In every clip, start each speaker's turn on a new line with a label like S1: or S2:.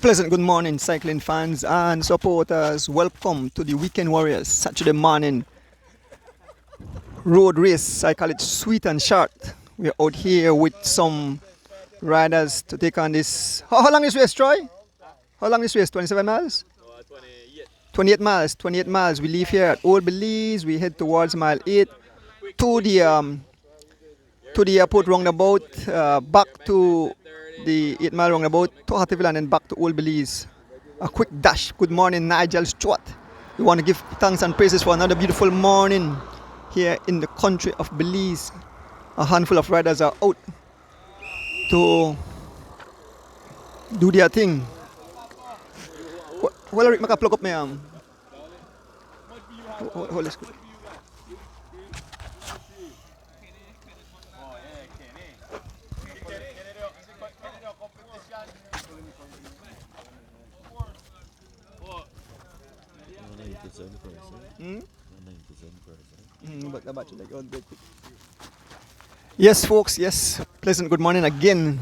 S1: Pleasant good morning, cycling fans and supporters. Welcome to the Weekend Warriors Saturday morning road race. I call it sweet and short. We're out here with some riders to take on this. How long is race, Troy? How long is race? 27 miles? 28 miles. 28 miles. We leave here at Old Belize. We head towards mile 8 to the airport roundabout, back to the 8 mile roundabout to Hattiville and then back to Old Belize. A quick dash. Good morning, Nigel Stewart. We want to give thanks and praises for another beautiful morning here in the country of Belize. A handful of riders are out to do their thing. Well, Rick, maka plug up my arm. Hold this. Yes, folks, yes. Pleasant good morning again.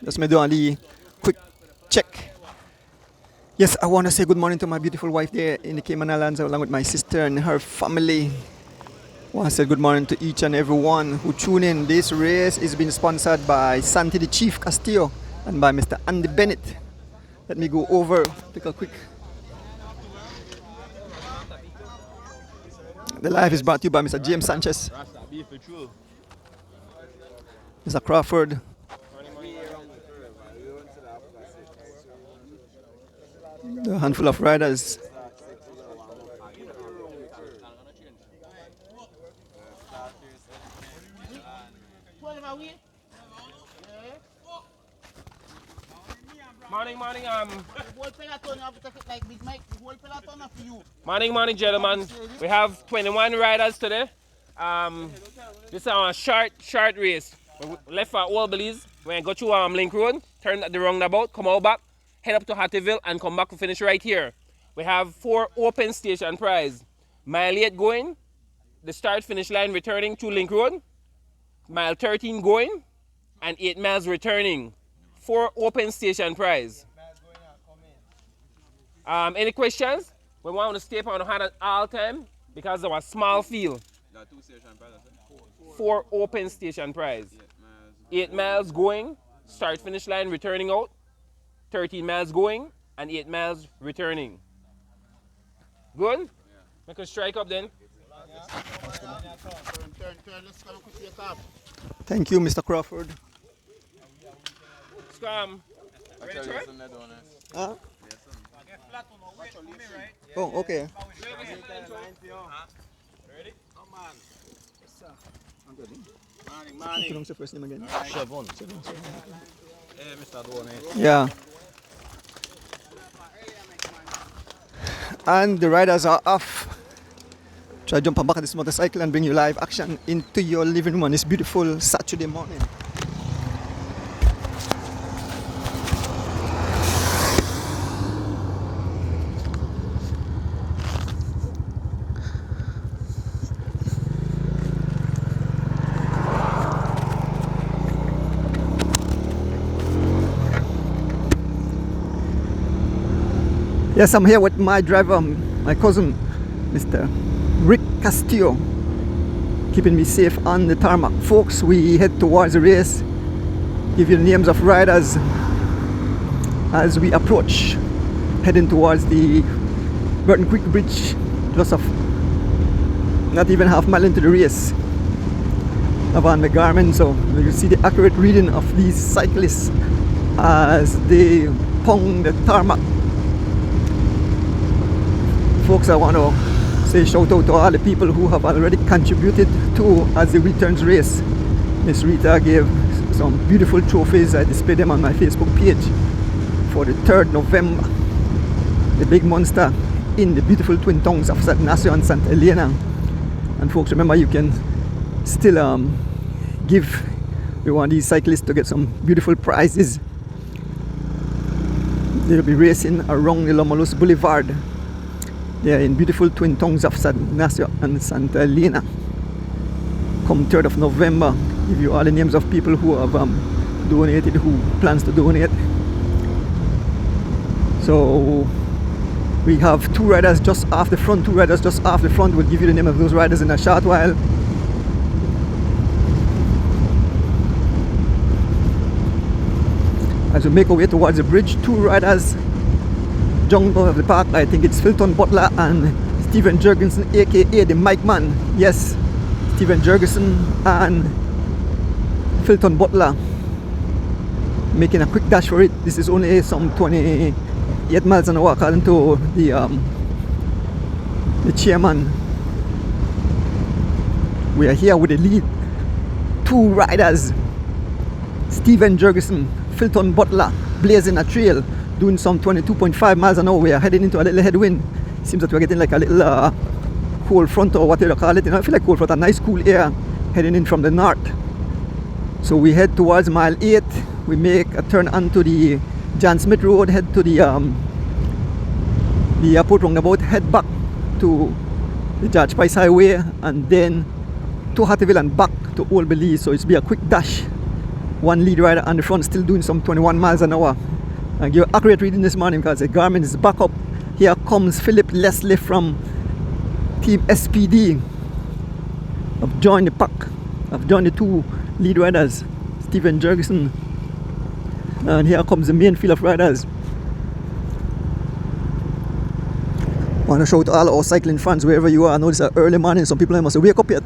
S1: Just me do a quick check. Yes, I want to say good morning to my beautiful wife there in the Cayman Islands, along with my sister and her family. I want to say good morning to each and everyone who tune in. This race is being sponsored by Santi the Chief Castillo and by Mr. Andy Bennett. Let me go over, take a quick. The live is brought to you by Mr. James Sanchez, Mr. Crawford, a handful of riders.
S2: Morning, gentlemen. We have 21 riders today. This is our short race. We left for Old Belize. We go through Link Road, turn at the roundabout, come out back, head up to Hattiville, and come back to finish right here. We have 4 open station prize. Mile 8 going, the start finish line returning to Link Road. Mile 13 going, and 8 miles returning. 4 open station prize. Any questions? We want to stay on the hand at all time because of a small field. 4 open station prize. 8 miles going, start finish line returning out. 13 miles going and 8 miles returning. Good? Make a strike up then.
S1: Thank you, Mr. Crawford.
S2: Scrum. Ready, Troy?
S1: Huh? Oh, okay.
S2: Ready?
S3: Come on.
S1: I'm ready.
S3: Morning.
S1: What's the first name again?
S3: Chevon. Hey, Mr. Dwayne.
S1: Yeah. And the riders are off. Try to jump on back of this motorcycle and bring you live action into your living room on this beautiful Saturday morning. Yes, I'm here with my driver, my cousin, Mr. Rick Castillo, keeping me safe on the tarmac. Folks, we head towards the race. Give you the names of riders as we approach, heading towards the Burton Creek Bridge, just not even half mile into the race. Avan McGarmin, so you see the accurate reading of these cyclists as they pound the tarmac. Folks, I want to say shout out to all the people who have already contributed to as the returns race. Miss Rita gave some beautiful trophies. I displayed them on my Facebook page for the 3rd November. The big monster in the beautiful twin towns of San Ignacio and Santa Elena. And folks, remember you can still give. We want these cyclists to get some beautiful prizes. They'll be racing around the Lomolos Boulevard. They are in beautiful twin towns of San Ignacio and Santa Elena. Come 3rd of November, give you all the names of people who have donated, who plans to donate. So we have two riders just off the front, two riders just off the front. We'll give you the name of those riders in a short while. As we make our way towards the bridge, two riders jumped out of the park. I think it's Filton Butler and Stephen Jurgensen, aka the Mike Man. Yes, Stephen Jurgensen and Filton Butler making a quick dash for it. This is only some 28 miles an hour according to the chairman. We are here with the lead two riders, Stephen Jurgensen, Filton Butler, blazing a trail, doing some 22.5 miles an hour. We are heading into a little headwind. Seems that we're getting like a little cold front or whatever you call it. You know, I feel like cold front, a nice cool air heading in from the north. So we head towards mile 8. We make a turn onto the John Smith Road, head to the airport roundabout, head back to the George Price Highway, and then to Hattieville and back to Old Belize. So it's be a quick dash. One lead rider on the front still doing some 21 miles an hour. I give you accurate reading this morning because the Garmin is back up. Here comes Philip Leslie from Team SPD. I've joined the pack. I've joined the two lead riders, Stephen Jurgensen, and here comes the main field of riders. I want to show to all our cycling fans wherever you are. I know it's an early morning, some people must wake up yet.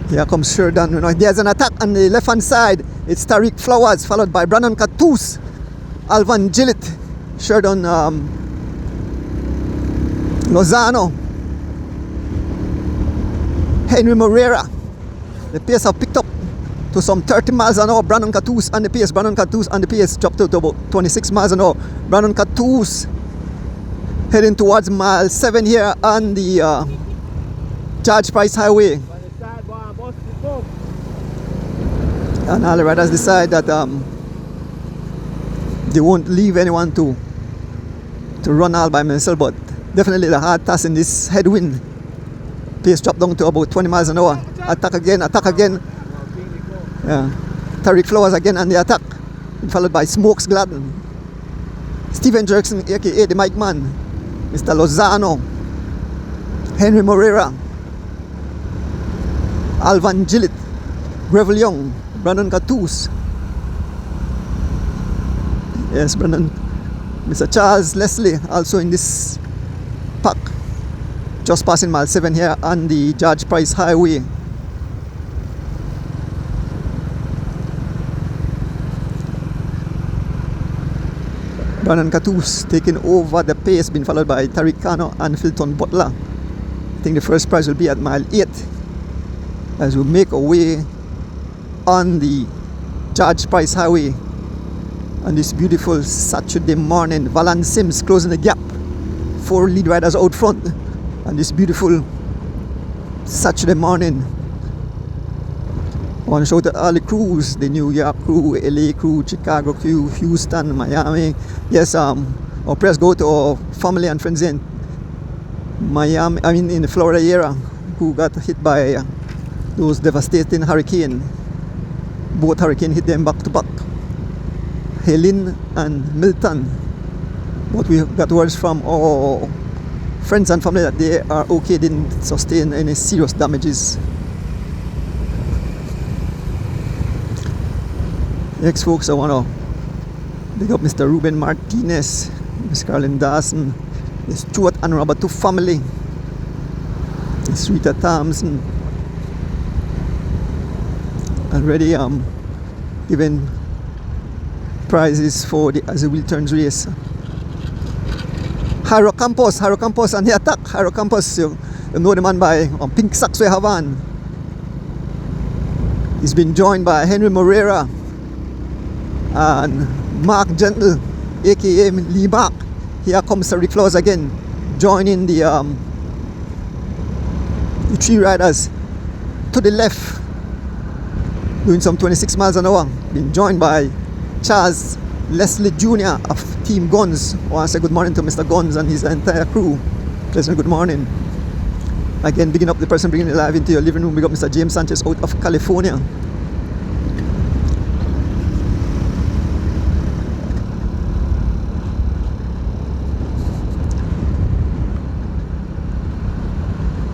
S1: Here comes Sheridan. You know, there's an attack on the left hand side. It's Tariq Flowers followed by Brandon Catus, Alvan Gillett, Sheridan Lozano, Henry Moreira. The pace have picked up to some 30 miles an hour. Brandon Catus on the pace. Brandon Catus on the pace dropped to about 26 miles an hour. Brandon Catus heading towards mile 7 here on the George Price Highway. And all the riders decide that they won't leave anyone to run all by themselves, but definitely the hard task in this headwind. Pace dropped down to about 20 miles an hour. Attack again. Yeah. Tariq Flowers again on the attack, followed by Smokes Gladden, Stephen Jurgensen, aka the Mike Man, Mr. Lozano, Henry Moreira, Alvan Gillett, Gravel Young, Brandon Catus. Yes, Brandon. Mr. Charles Leslie also in this pack. Just passing mile 7 here on the George Price Highway. Brandon Catus taking over the pace, being followed by Tariq Kano and Filton Butler. I think the first prize will be at mile 8 as we make our way on the George Price Highway on this beautiful Saturday morning. Valance Sims closing the gap. 4 lead riders out front on this beautiful Saturday morning. I want to show to all the crews, the New York crew, LA crew, Chicago crew, Houston, Miami. Yes, our prayers go to our family and friends in Miami, in the Florida area, who got hit by those devastating hurricanes. Both hurricanes hit them back to back, Helene and Milton. But we got words from our friends and family that they are okay, didn't sustain any serious damages. Next, folks, I want to big up Mr. Ruben Martinez, Miss Carolyn Dawson, the Stuart and Roberto family, Miss Rita Thompson, already giving prizes for the As the Wheel Turns race. Jairo Campos on the attack. Jairo Campos, you know the man by pink socks we have on. He's been joined by Henry Moreira and Mark Gentle, aka Lee Mark. Here comes Tariq Flowers again, joining the 3 riders to the left, doing some 26 miles an hour. Being joined by Charles Leslie Jr. of Team Guns. I want to say good morning to Mr. Guns and his entire crew. Pleasant good morning. Again, bigging up the person bringing it live into your living room. Big up Mr. James Sanchez out of California.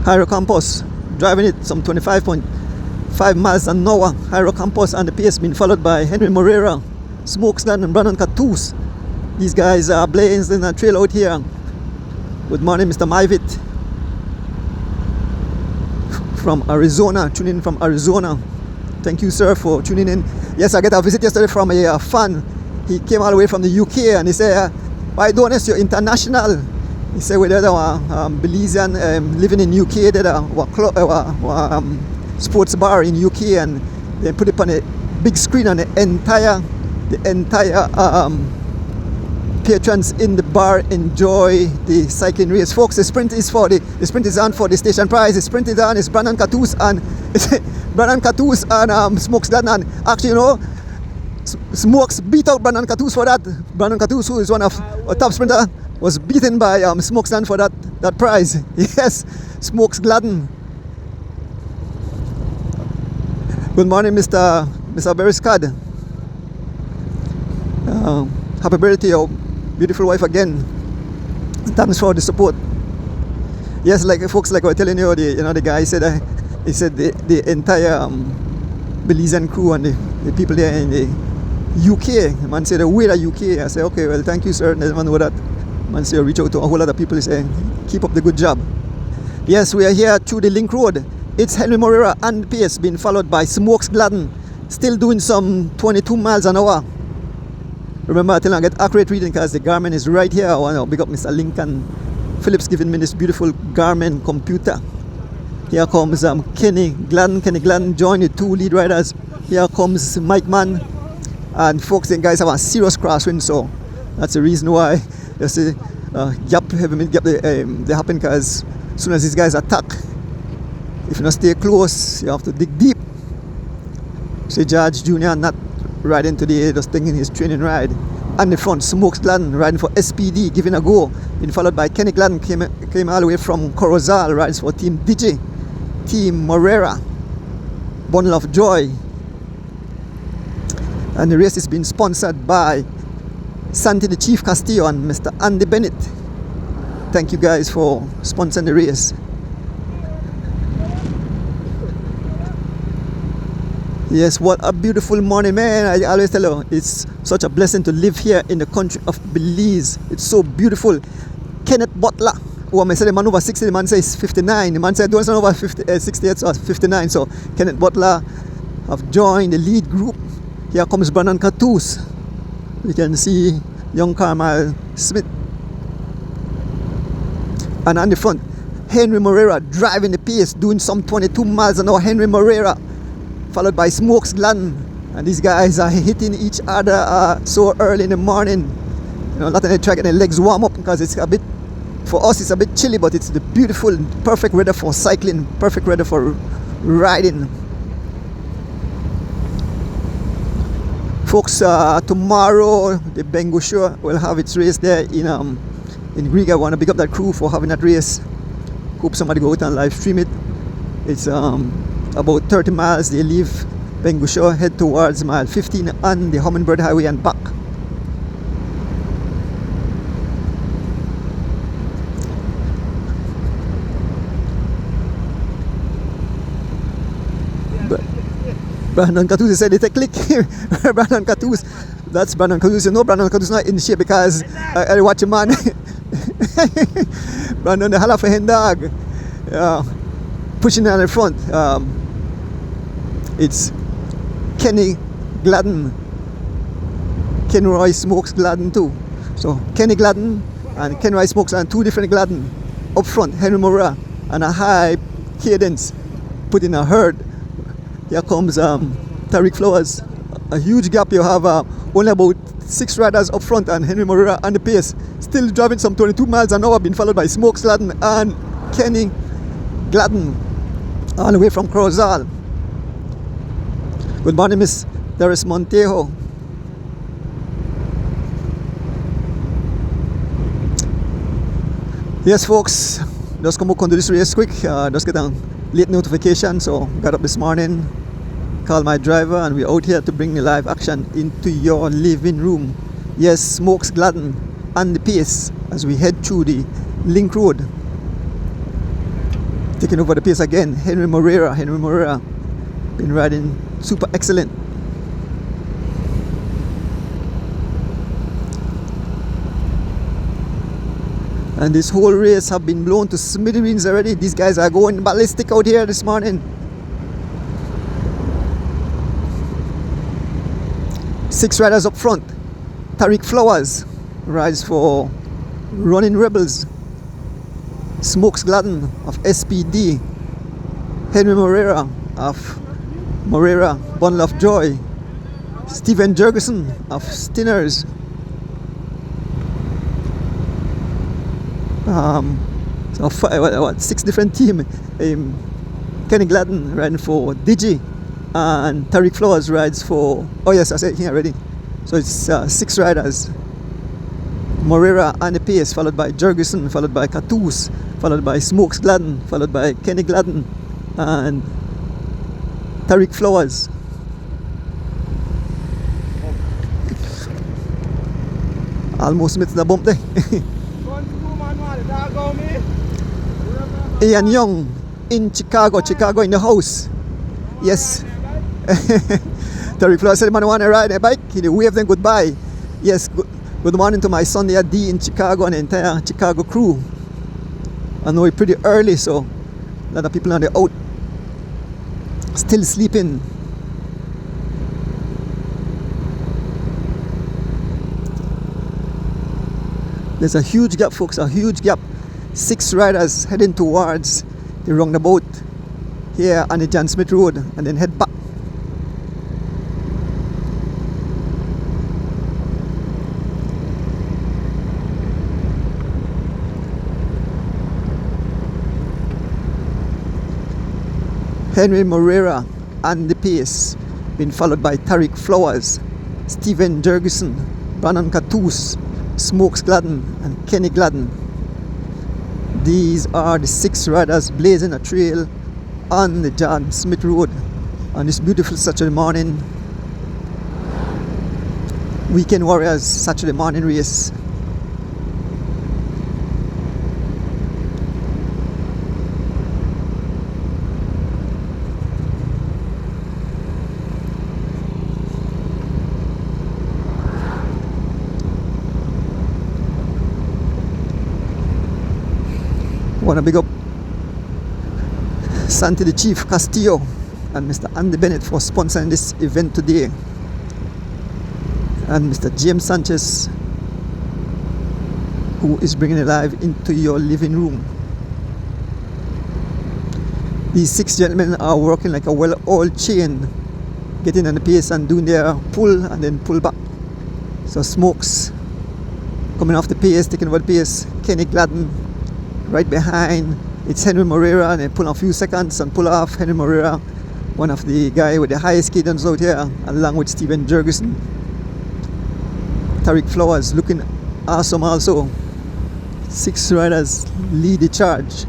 S1: Hyro Campos, driving it some 25.5 miles an hour. Hyro Campos and the pace being followed by Henry Moreira, Smokesland and Brandon Catus. These guys are blazing a trail out here. Good morning, Mr. Myvit from Arizona, tuning in from Arizona. Thank you, sir, for tuning in. Yes, I got a visit yesterday from a fan. He came all the way from the UK and he said, why don't you? You're international. He said, we're Belizean living in UK, did a sports bar in UK, and they put it on a big screen, and the entire patrons in the bar enjoy the cycling race. Folks, the sprint is on for the station prize. The sprint is on. It's Brandon Catus and Smokes Gladden. And actually, you know, Smokes beat out Brandon Catus for that. Brandon Catus, who is one of a top sprinter, was beaten by Smokes Gladden for that prize. Yes, Smokes Gladden. Good morning, Mr. Berescad. Happy birthday, your beautiful wife again. Thanks for the support. Yes, like folks, like I was telling you, the guy said the entire Belizean crew and the people there in the UK. The man said, we're the UK. I said, okay, well, thank you, sir. Never know that. Man said, reach out to a whole lot of people saying, keep up the good job. Yes, we are here through the Link Road. It's Henry Moreira and pace, being followed by Smokes Gladden, still doing some 22 miles an hour. Remember, I tell you, I get accurate reading because the Garmin is right here. I want to big up Mr. Lincoln Phillips giving me this beautiful Garmin computer. Here comes Kenny Gladden joined the two lead riders. Here comes Mike Mann. And folks, the guys have a serious crosswind, so that's the reason why you see they happen, because as soon as these guys attack, if you don't stay close, you have to dig deep. See George Jr. not riding today, just taking his training ride. And the front, Smokes Gladden riding for SPD, giving a go. Been followed by Kenny Gladden, came all the way from Corozal, rides for Team DJ, Team Moreira, Bundle of Joy. And the race is being sponsored by Santi the Chief Castillo and Mr. Andy Bennett. Thank you guys for sponsoring the race. Yes, what a beautiful morning, man. I always tell you, it's such a blessing to live here in the country of Belize. It's so beautiful. Kenneth Butler, who I said the man over 60, the man says 59. The man said don't over 68, so 59. So Kenneth Butler have joined the lead group. Here comes Brandon Catus. You can see young Carmel Smith. And on the front, Henry Moreira driving the pace, doing some 22 miles an hour. Henry Moreira, followed by Smokes Gladden. And these guys are hitting each other so early in the morning. You know, not only trying to get their legs warm up, because it's a bit, for us it's a bit chilly, but it's the beautiful, perfect weather for cycling, perfect weather for riding. Folks, tomorrow the Bengu Show will have its race there in Greek. I want to pick up that crew for having that race. Hope somebody go out and live stream it. It's about 30 miles. They leave Bengu Show, head towards mile 15 on the Hummingbird Highway and back. Brandon Catus said it's a click. Brandon Catus, that's Brandon Catus. You know Brandon Catus not in shape because I watch a man. Brandon the hell for hen dog. Pushing on the front. It's Kenny Gladden. Ken Roy Smokes Gladden too. So Kenny Gladden and Ken Roy Smokes and two different Gladden. Up front, Henry Moreira and a high cadence put in a herd. Here comes Tariq Flowers. A huge gap. You have only about 6 riders up front and Henry Moreira on the pace. Still driving some 22 miles an hour, being followed by Smokes Gladden and Kenny Gladden all the way from Corozal. Good morning, Miss Doris Montejo. Yes, folks, just come up and do this race quick. Just get a late notification, so got up this morning, called my driver, and we're out here to bring the live action into your living room. Yes, Smokes Gladden and the pace as we head through the Link Road. Taking over the pace again, Henry Moreira. Henry Moreira been riding super excellent. And this whole race have been blown to smithereens already. These guys are going ballistic out here this morning. 6 riders up front. Tariq Flowers rides for Running Rebels. Smokes Gladden of SPD. Henry Moreira of Moreira Bundle of Joy. Stephen Jurgensen of Stinners. So 6 different teams. Kenny Gladden riding for Digi, and Tariq Flowers rides for, oh yes, I said here already. So it's 6 riders. Moreira and the pace, followed by Jurgensen, followed by Catus, followed by Smokes Gladden, followed by Kenny Gladden and Tariq Flowers. Almost missed the bump there. Ian Young in Chicago in the house. Yes. Tariq Flowers said, man, want to ride a bike? He waved them goodbye. Yes, good morning to my son there, D in Chicago, and the entire Chicago crew. I know it's pretty early, so a lot of people on the out still sleeping. There's a huge gap, folks, a huge gap. 6 riders heading towards the roundabout here on the John Smith Road, and then head back. Henry Moreira and the pace, being followed by Tariq Flowers, Stephen Jurgensen, Brandon Catus, Smokes Gladden and Kenny Gladden. These are the 6 riders blazing a trail on the John Smith Road on this beautiful Saturday morning. Weekend Warriors Saturday morning race. Want to big up Santi the Chief Castillo and Mr. Andy Bennett for sponsoring this event today, and Mr. James Sanchez, who is bringing it live into your living room. These 6 gentlemen are working like a well-oiled chain, getting on the pace and doing their pull and then pull back. So Smokes coming off the pace, taking over the pace. Kenny Gladden right behind. It's Henry Moreira, and they pull a few seconds and pull off. Henry Moreira, one of the guy with the highest cadence out here, along with Stephen Jurgensen. Tariq Flowers looking awesome also. 6 riders lead the charge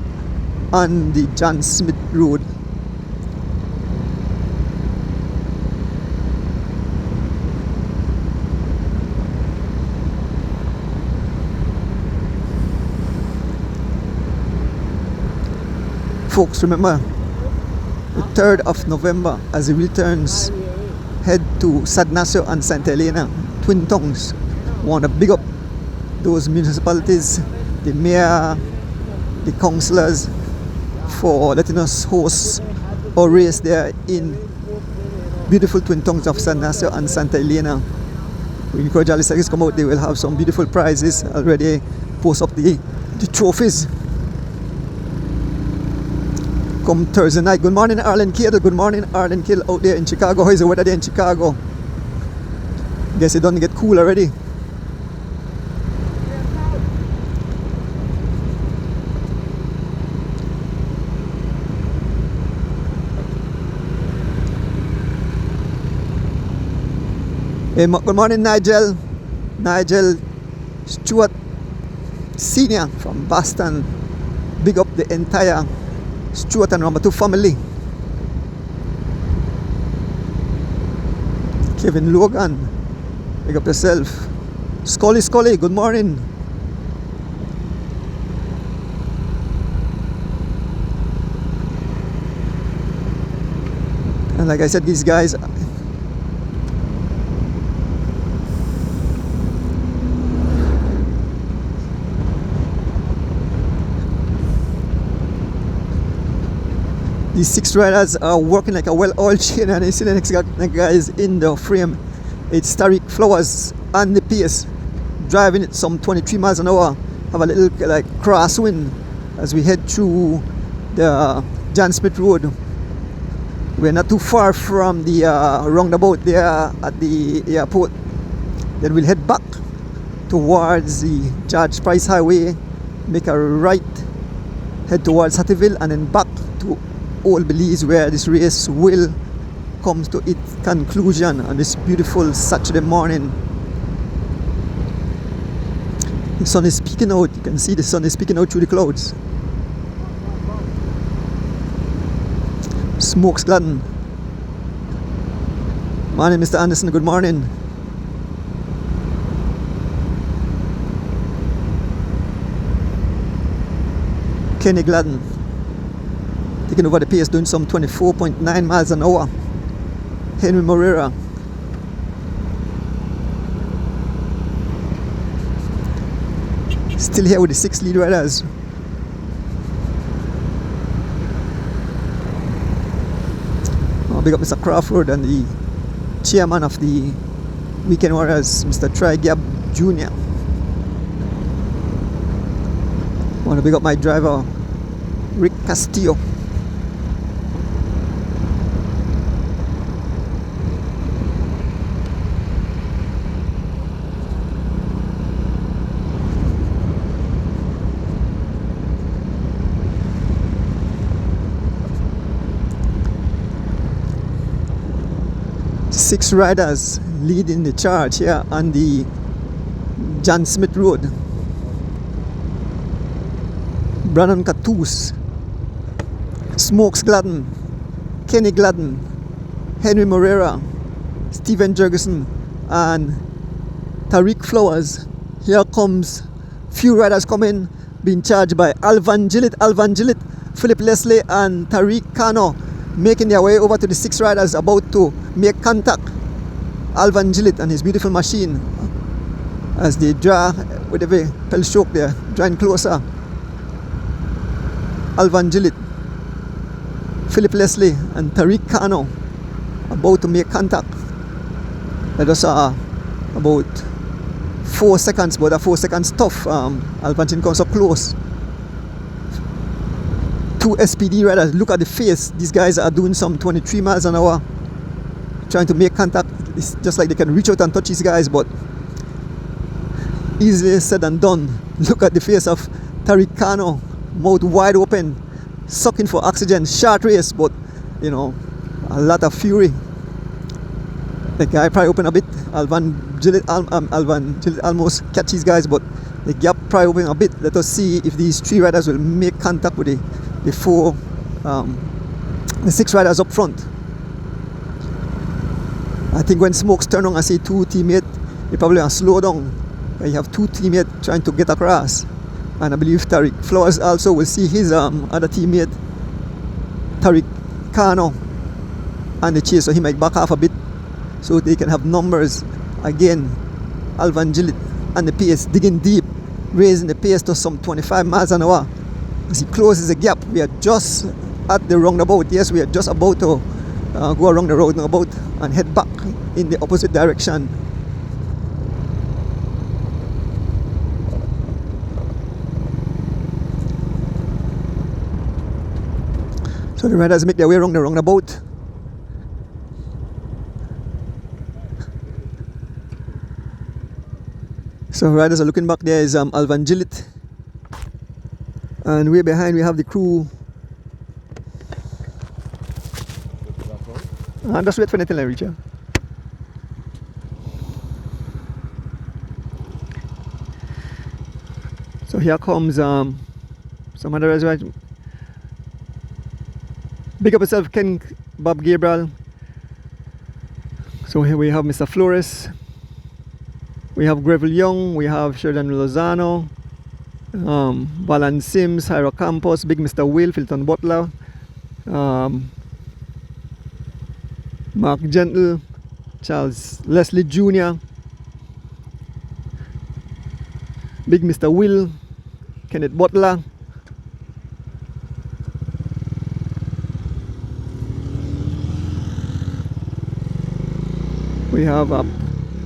S1: on the John Smith Road. Folks, remember the 3rd of November as the returns head to San Ignacio and Santa Elena, Twin Tongues. Want to big up those municipalities, the mayor, the councillors, for letting us host our race there in beautiful Twin Tongues of San Ignacio and Santa Elena. We encourage all the cyclists to come out. They will have some beautiful prizes already. Post up the trophies come Thursday night. Good morning, Arlen Kill. Good morning, Arlen Kill out there in Chicago. How is the weather there in Chicago? Guess it doesn't get cool already. Hey, good morning, Nigel. Nigel Stewart Senior from Boston. Big up the entire Stewart and number 2 family. Kevin Logan, big up yourself. Scully, good morning. And like I said, these guys, these 6 riders are working like a well-oiled chain, and you see the next guy is in the frame. It's Tariq Flowers on the pace, driving it some 23 miles an hour. Have a little like crosswind as we head through the John Smith Road. We're not too far from the roundabout there at the airport. Then we'll head back towards the George Price Highway, make a right, head towards Hattieville, and then back to Old Belize, where this race will come to its conclusion on this beautiful Saturday morning. The sun is peeking out. You can see the sun is peeking out through the clouds. Smoke's Gladden. Morning, Mr. Anderson. Good morning. Kenny Gladden taking over the pace, doing some 24.9 miles an hour. Henry Morera. Still here with the 6 lead riders. Big up Mr. Crawford and the chairman of the Weekend Warriors, Mr. Try Gab Jr. I want to big up my driver, Rick Castillo. Six riders leading the charge here on the John Smith Road. Brandon Catoos, Smokes Gladden, Kenny Gladden, Henry Morera, Stephen Jurgensen, and Tariq Flowers. Here comes few riders coming, being charged by Alvan Gillett, Philip Leslie, and Tariq Kano, making their way over to the 6 riders about to make contact. Alvan Gillett and his beautiful machine as they draw with the pedal stroke there, drawing closer. Alvan Gillett, Philip Leslie, and Tariq Kano about to make contact. That was about 4 seconds, but that 4 seconds tough. Alvan Gillett comes up close. 2 SPD riders, look at the face. These guys are doing some 23 miles an hour, trying to make contact. It's just like they can reach out and touch these guys, but easier said than done. Look at the face of Tariq Kano, mouth wide open, sucking for oxygen. Short race, but you know, a lot of fury. The guy probably opened a bit. Alvan Gillett almost catch these guys, but the gap probably opened a bit. Let us see if these 3 riders will make contact with the 6 riders up front. I think when Smokes turn on and see 2 teammates, they probably are slow down. You have 2 teammates trying to get across. And I believe Tariq Flowers also will see his other teammate, Tariq Kano, on the chase, so he might back off a bit so they can have numbers. Again, Alvan Gillett on the pace, digging deep, raising the pace to some 25 miles an hour. As he closes the gap, we are just at the roundabout. Yes, we are just about to go around the roundabout and head back in the opposite direction. So the riders make their way around the roundabout. So riders are looking back. There is Alvan Gillett, and way behind we have the crew. Just wait for anything like Richard. So here comes some other riders. Big up yourself, Ken Bob Gabriel. So here we have Mr. Flores. We have Greville Young. We have Sheridan Lozano. Balan Sims, Hyra Campos, Big Mr. Will, Filton Butler. Mark Gentle, Charles Leslie Jr., Big Mr. Will, Kenneth Butler, we have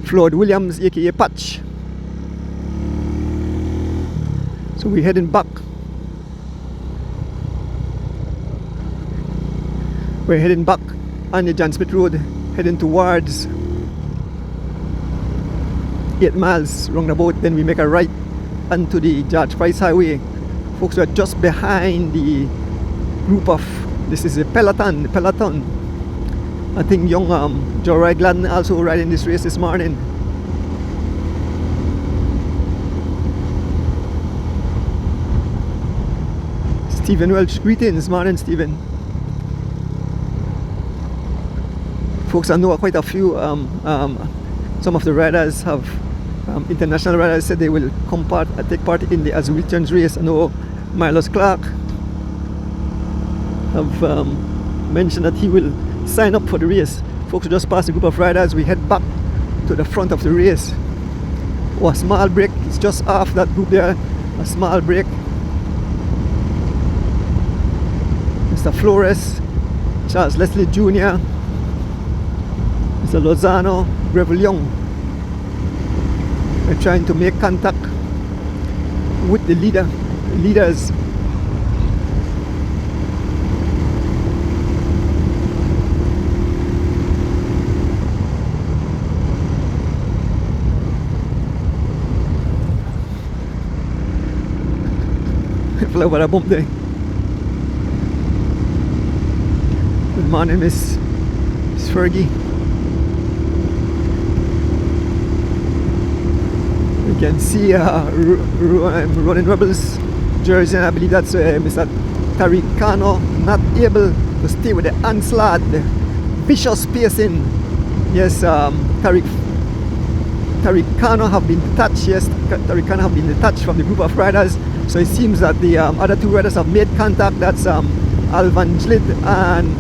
S1: Floyd Williams, aka Patch. So we're heading back. We're heading back on the John Smith Road, heading towards 8 miles roundabout. Then we make a right onto the George Price Highway. Folks, we're just behind the group of, this is a peloton. I think young Joe Gladden also riding this race this morning. Stephen Welch, greetings, morning Stephen. Folks, I know quite a few, some of the riders have, international riders said they will take part in the Azulchans race. I know Milos Clark have mentioned that he will sign up for the race. Folks, we just passed a group of riders. We head back to the front of the race. Oh, a small break. It's just off that group there. A small break. Mr. Flores, Charles Leslie Jr., Mr. Lozano, Greville Young. We're trying to make contact with the leaders. Fly over a bump there. Good morning, Miss Fergie. You can see Running Rebels jersey, and I believe that's Mr. Tariq Kano, not able to stay with the onslaught, the vicious pacing. Yes, Tariq Kano have been detached. Yes, Tariq Kano have been detached from the group of riders. So it seems that the other two riders have made contact. That's Alvan Jlit and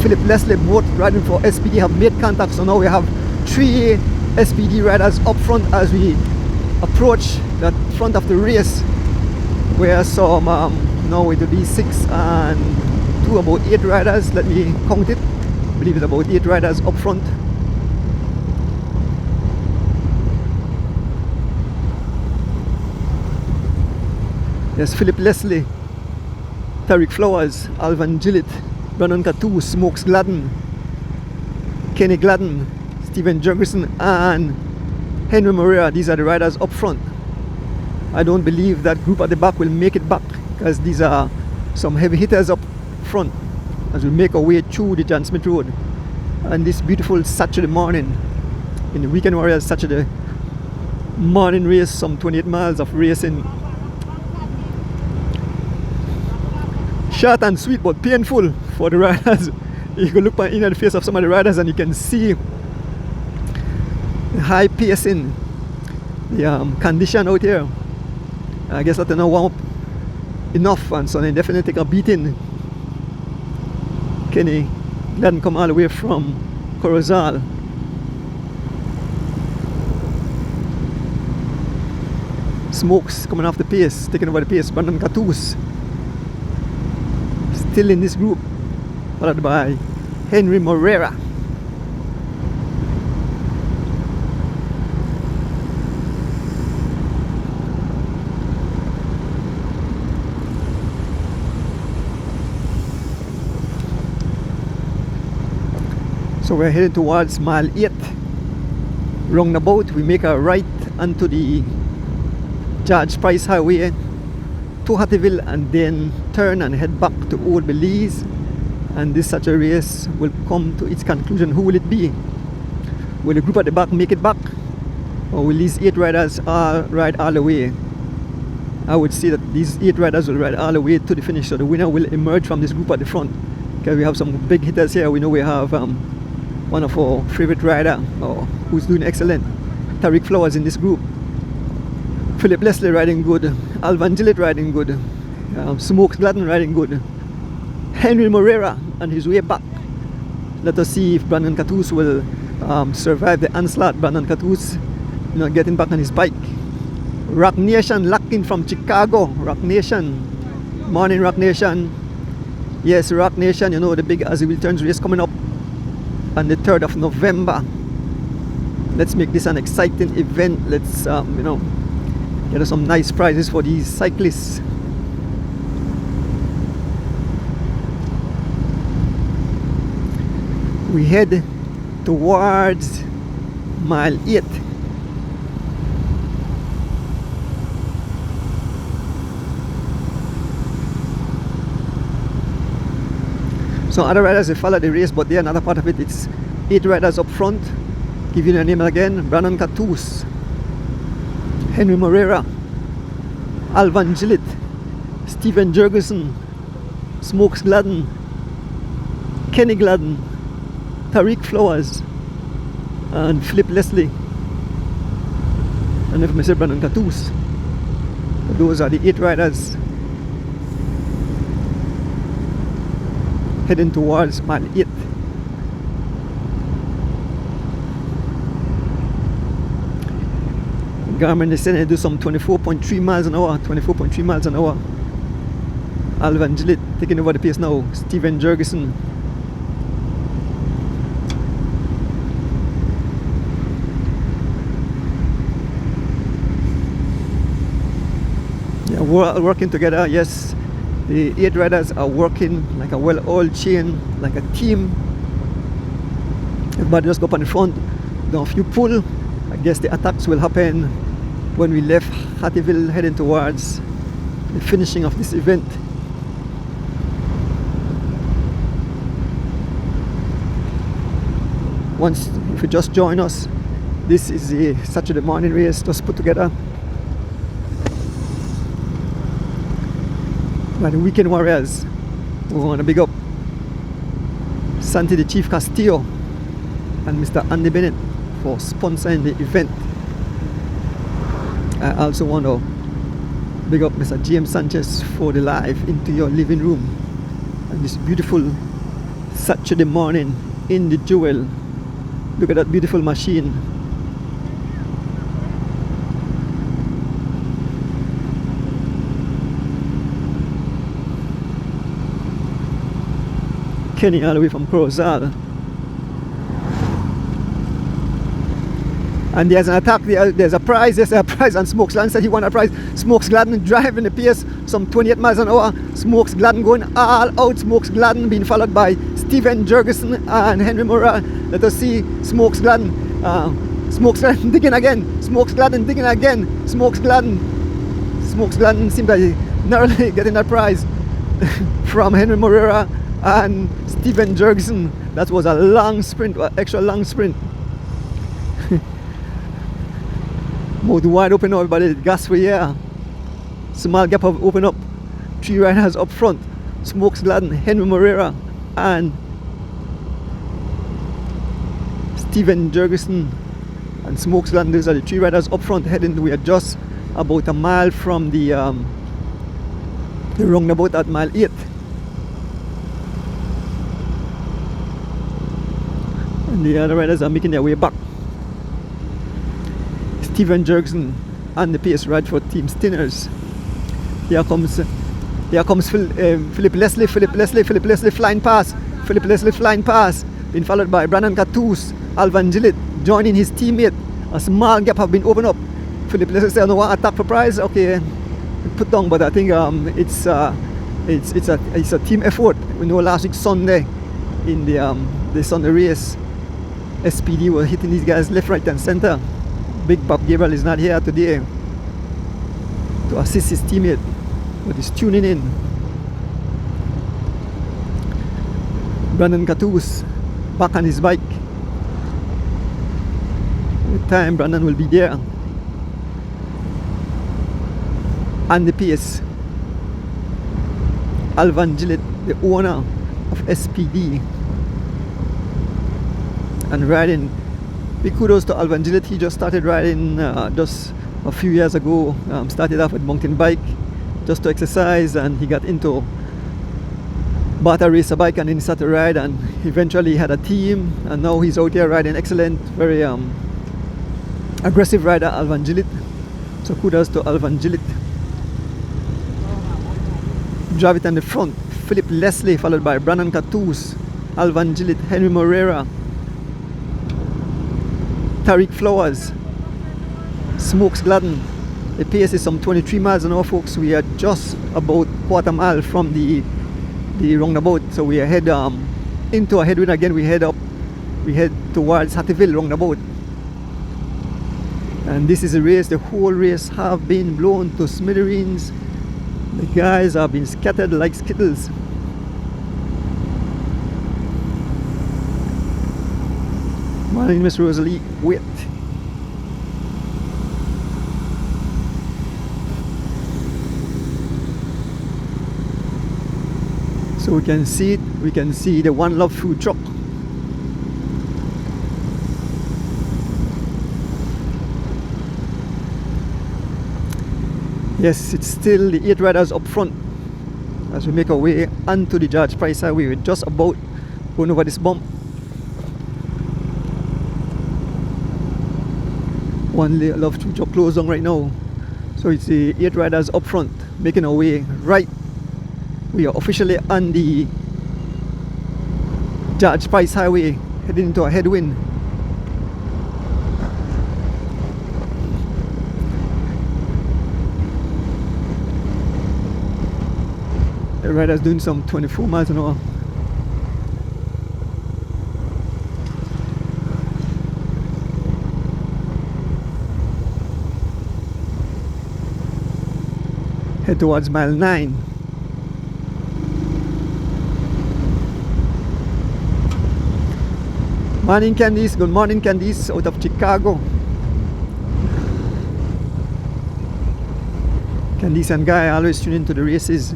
S1: Philip Leslie, both riding for SPD, have made contact. So now we have 3 SPD riders up front as we approach the front of the race, where some now it will be 6 and 2, about 8 riders. Let me count it. I believe it's about 8 riders up front. Yes, Philip Leslie, Tariq Flowers, Alvan Gillett, Brandon Katu, Smokes Gladden, Kenny Gladden, Stephen Jurgensen and Henry Moreira. These are the riders up front. I don't believe that group at the back will make it back, because these are some heavy hitters up front as we make our way through the John Smith Road. And this beautiful Saturday morning, in the Weekend Warriors Saturday morning race, some 28 miles of racing. Short and sweet, but painful for the riders. You can look in at the face of some of the riders and you can see the high pacing, the condition out here. I guess that they don't warm up enough, and so they definitely take a beating. Kenny Gladden come all the way from Corozal. Smokes coming off the pace, taking over the pace. Brandon Catus still in this group, followed by Henry Moreira. So we're heading towards mile 8. Roundabout, we make a right onto the George Price Highway to Hattieville, and then turn and head back to Old Belize. And this such a race will come to its conclusion. Who will it be? Will the group at the back make it back, or will these 8 riders ride all the way? I would say that these 8 riders will ride all the way to the finish, so the winner will emerge from this group at the front. Okay, we have some big hitters here. We know we have one of our favorite rider who's doing excellent, Tariq Flowers, in this group. Philip Leslie riding good, Alvan Gillett riding good, Smokes Gladden riding good, Henry Moreira on his way back. Let us see if Brandon Catus will survive the onslaught. Brandon Catus, getting back on his bike. Rock Nation locked in from Chicago. Rock Nation. Morning, Rock Nation. Yes, Rock Nation, the big Azzy Returns race coming up on the 3rd of November. Let's make this an exciting event. Let's, get us some nice prizes for these cyclists. We head towards mile 8. So other riders, they follow the race, but they're another part of it. It's 8 riders up front. Give you the name again: Brandon Catus, Henry Moreira, Alvan Gillett, Steven Jurgensen, Smokes Gladden, Kenny Gladden, Tariq Flowers, and Philip Leslie. And if I say Brandon Catus, those are the 8 riders heading towards mile 8. Garmin is saying they do some 24.3 miles an hour. 24.3 miles an hour. Alvan Gillett taking over the pace now. Steven Jurgensen. Yeah, we're all working together. Yes, the 8 riders are working like a well-oiled chain, like a team. Everybody just go up on the front. Now if you pull, I guess the attacks will happen when we left Hattieville heading towards the finishing of this event. If you just join us, this is the Saturday morning race just put together by the Weekend Warriors. We want to big up Santi the Chief Castillo and Mr. Andy Bennett for sponsoring the event. I also want to big up Mr. James Sanchez for the live into your living room and this beautiful Saturday morning in the Jewel. Look at that beautiful machine. Kenny all the way from Corozal. And there's an attack, there's a prize, and Smokes Gladden said he won a prize. Smokes Gladden driving the pace, some 28 miles an hour. Smokes Gladden going all out. Smokes Gladden being followed by Steven Jurgensen and Henry Moreira. Let us see Smokes Gladden. Smokes Gladden digging again. Smokes Gladden digging again. Smokes Gladden seems like narrowly getting that prize from Henry Moreira and Steven Jurgensen. That was a long sprint, extra long sprint. Mouth wide open now, everybody. Gas for here. Small gap have opened up. 3 riders up front. Smokes Gladden, Henry Moreira, and Steven Jurgensen and Smokes Gladden. These are the 3 riders up front heading. We are just about a mile from the roundabout at mile 8. And the other riders are making their way back. Steven Jurgensen and the pace ride for Team Stinners. Here comes Philip Leslie flying past. Being followed by Brandon Catus, Alvan Gillett joining his teammate. A small gap have been opened up. Philip Leslie said, "No one attack for prize." Okay, put down, but I think it's a team effort. We know last week Sunday in the Sunday race, SPD were hitting these guys left, right, and center. Big Bob Gabriel is not here today to assist his teammate, but he's tuning in. Brandon Catus back on his bike. With time, Brandon will be there. And the pace. Alvan Gillett, the owner of SPD, and riding. Big kudos to Alvan Gillett. He just started riding just a few years ago. Started off with mountain bike just to exercise, and he got into bought a racer bike and then started to ride, and eventually he had a team, and now he's out here riding excellent, very aggressive rider, Alvan Gillett. So kudos to Alvan Gillett. Drive it on the front, Philip Leslie, followed by Brandon Catus, Alvan Gillett, Henry Moreira, Tariq Flowers, Smokes Gladden. The pace is some 23 miles an hour, folks. We are just about quarter mile from the roundabout, so we are head into a headwind again. We head towards Hattieville roundabout, and this is a race. The whole race have been blown to smithereens. The guys have been scattered like skittles. Morning, Miss Rosalie. Wait. So we can see it. We can see the One Love food truck. Yes, it's still the 8 riders up front as we make our way onto the George Price Highway. We're just about going over this bump. One Love food truck closed down right now. So it's the 8 riders up front making our way right. We are officially on the George Price Highway, heading into a headwind. The rider's doing some 24 miles an hour. Head towards mile 9. Morning, Candice. Good morning, Candice, out of Chicago. Candice and Guy always tune into the races.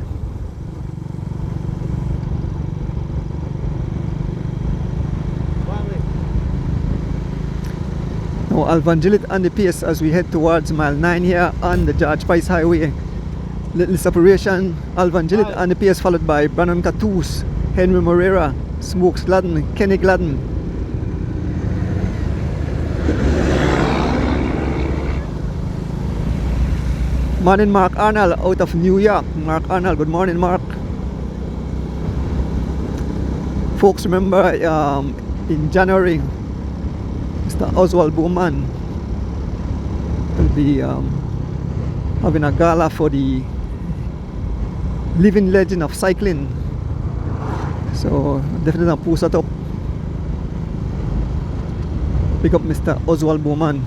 S1: Now Alvan Gillett on the pace as we head towards mile 9 here on the George Price Highway. Little separation. Alvan Gillett on the pace, followed by Brandon Catus, Henry Moreira, Smokes Gladden, Kenny Gladden. Morning, Mark Arnold out of New York. Mark Arnold, good morning, Mark. Folks, remember in January, Mr. Oswald Bowman will be having a gala for the living legend of cycling. So definitely post that up. Pick up Mr. Oswald Bowman.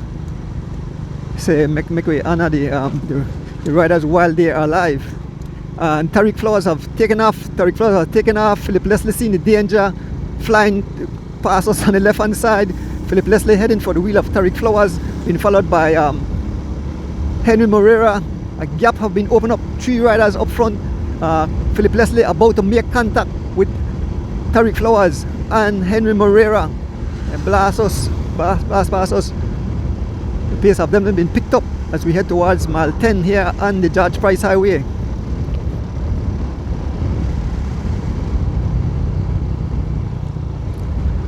S1: Say make way honor the riders while they are alive. And Tariq Flowers have taken off. Philip Leslie seen the danger, flying past us on the left hand side. Philip Leslie heading for the wheel of Tariq Flowers, being followed by Henry Moreira. A gap have been opened up. 3 riders up front. Philip Leslie about to make contact with Tariq Flowers and Henry Moreira, and blast past us. The pace of them has been picked up as we head towards mile 10 here on the George Price Highway.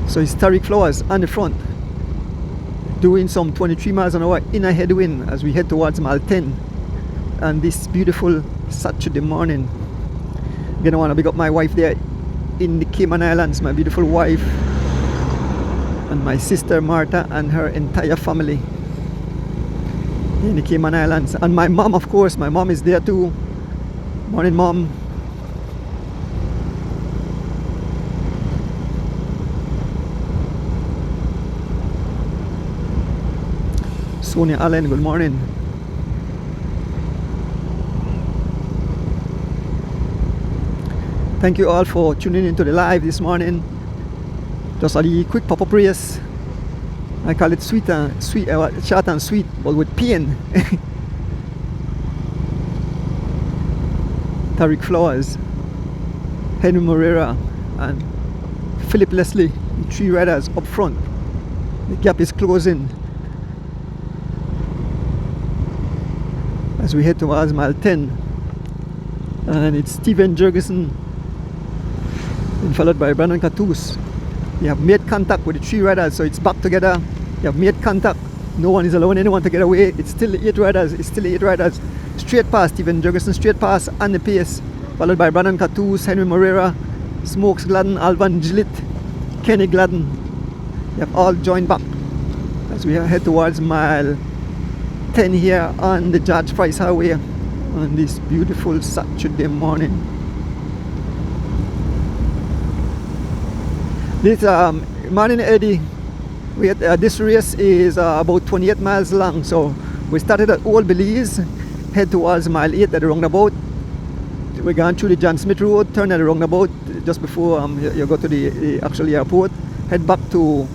S1: So it's Tariq Flowers on the front, doing some 23 miles an hour in a headwind as we head towards mile 10 on this beautiful Saturday morning. Again, I want to big up my wife there in the Cayman Islands, my beautiful wife, and my sister Martha and her entire family in the Cayman Islands, and my mom, of course. My mom is there too. Morning, Mom. Sonia Allen, good morning. Thank you all for tuning into the live this morning. Just a quick pop-up race. I call it short and sweet, but with pain. Tariq Flowers, Henry Moreira, and Philip Leslie, the 3 riders up front. The gap is closing as we head towards mile 10, and it's Steven Jurgensen Then followed by Brandon Catus. You have made contact with the 3 riders, so it's back together. You have made contact. No one is allowing anyone to get away. It's still 8 riders. It's still 8 riders. Straight past Stephen Jurgensen, straight past on the pace. Followed by Brandon Catus, Henry Moreira, Smokes Gladden, Alvan Gillett, Kenny Gladden. They have all joined back as we head towards mile 10 here on the George Price Highway on this beautiful Saturday morning. This morning, Eddie, this race is about 28 miles long. So we started at Old Belize, head towards mile 8 at the roundabout. We're going through the John Smith Road, turn at the roundabout just before you go to the actual airport. Head back to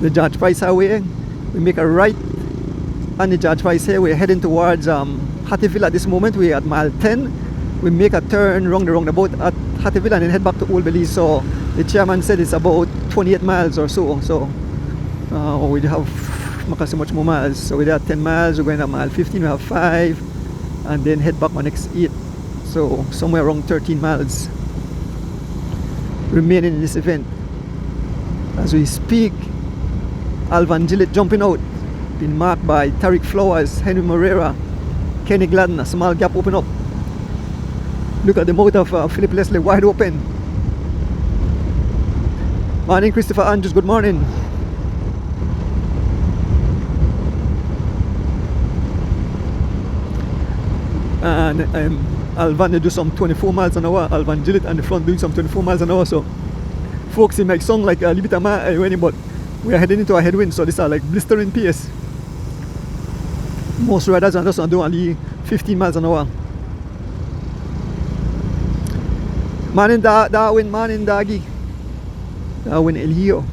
S1: the George Price Highway. We make a right on the George Price Highway. We're heading towards Hattieville at this moment. We're at mile 10. We make a turn around the roundabout at Hattieville and then head back to Old Belize. So the chairman said it's about 28 miles or so. So we have so much more miles. So we're at 10 miles. We're going to mile 15. We have 5, and then head back on next 8. So somewhere around 13 miles remaining in this event. As we speak, Alvan Gillett jumping out, been marked by Tariq Flowers, Henry Moreira, Kenny Gladden. A small gap open up. Look at the mouth of Philip Leslie, wide open. Morning, Christopher Andrews, good morning. And Alvan, they do some 24 miles an hour. Alvan Gillett on the front doing some 24 miles an hour. So folks, it might sound like a little bit of but we are heading into a headwind, so these are like blistering pace. Most riders are just doing only 15 miles an hour. Morning Darwin, morning Dagi. Darwin Elio.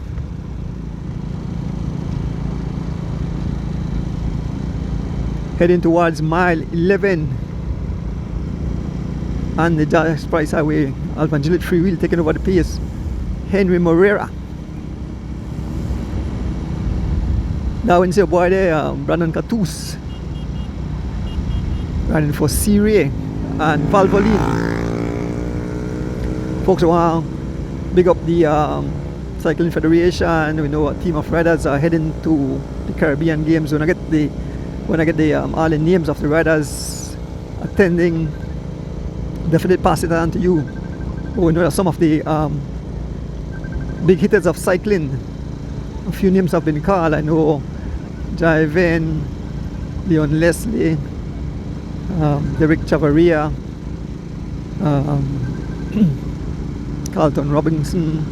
S1: Heading towards mile 11 on the George Price Highway. Alvan Gillett free wheel taking over the pace. Henry Moreira. Darwin's your boy there, Brandon Catus. Riding for Syria and Valvoline. Folks, I want to big up the Cycling Federation. We know a team of riders are heading to the Caribbean Games. When I get the all the names of the riders attending, definitely pass it on to you. But we know that some of the big hitters of cycling, a few names have been called. I know Jiven, Leon Leslie, Derek Chavaria, Carlton Robinson.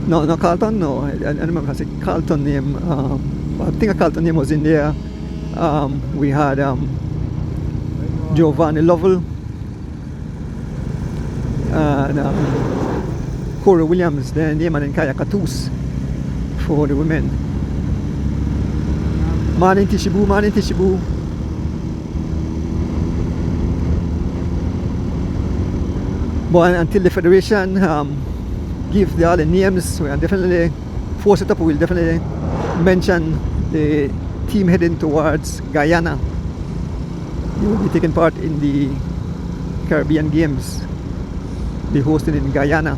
S1: No, not Carlton. No, I don't remember if I said Carlton name. I think a Carlton name was in there. We had Giovanni Lovell and Corey Williams, their name, and then Kaya Catus for the women. Morning Tishibu, morning Tishibu. But until the federation give all the names, we are definitely force it up. We'll definitely mention the team heading towards Guyana. They will be taking part in the Caribbean Games, be hosted in Guyana.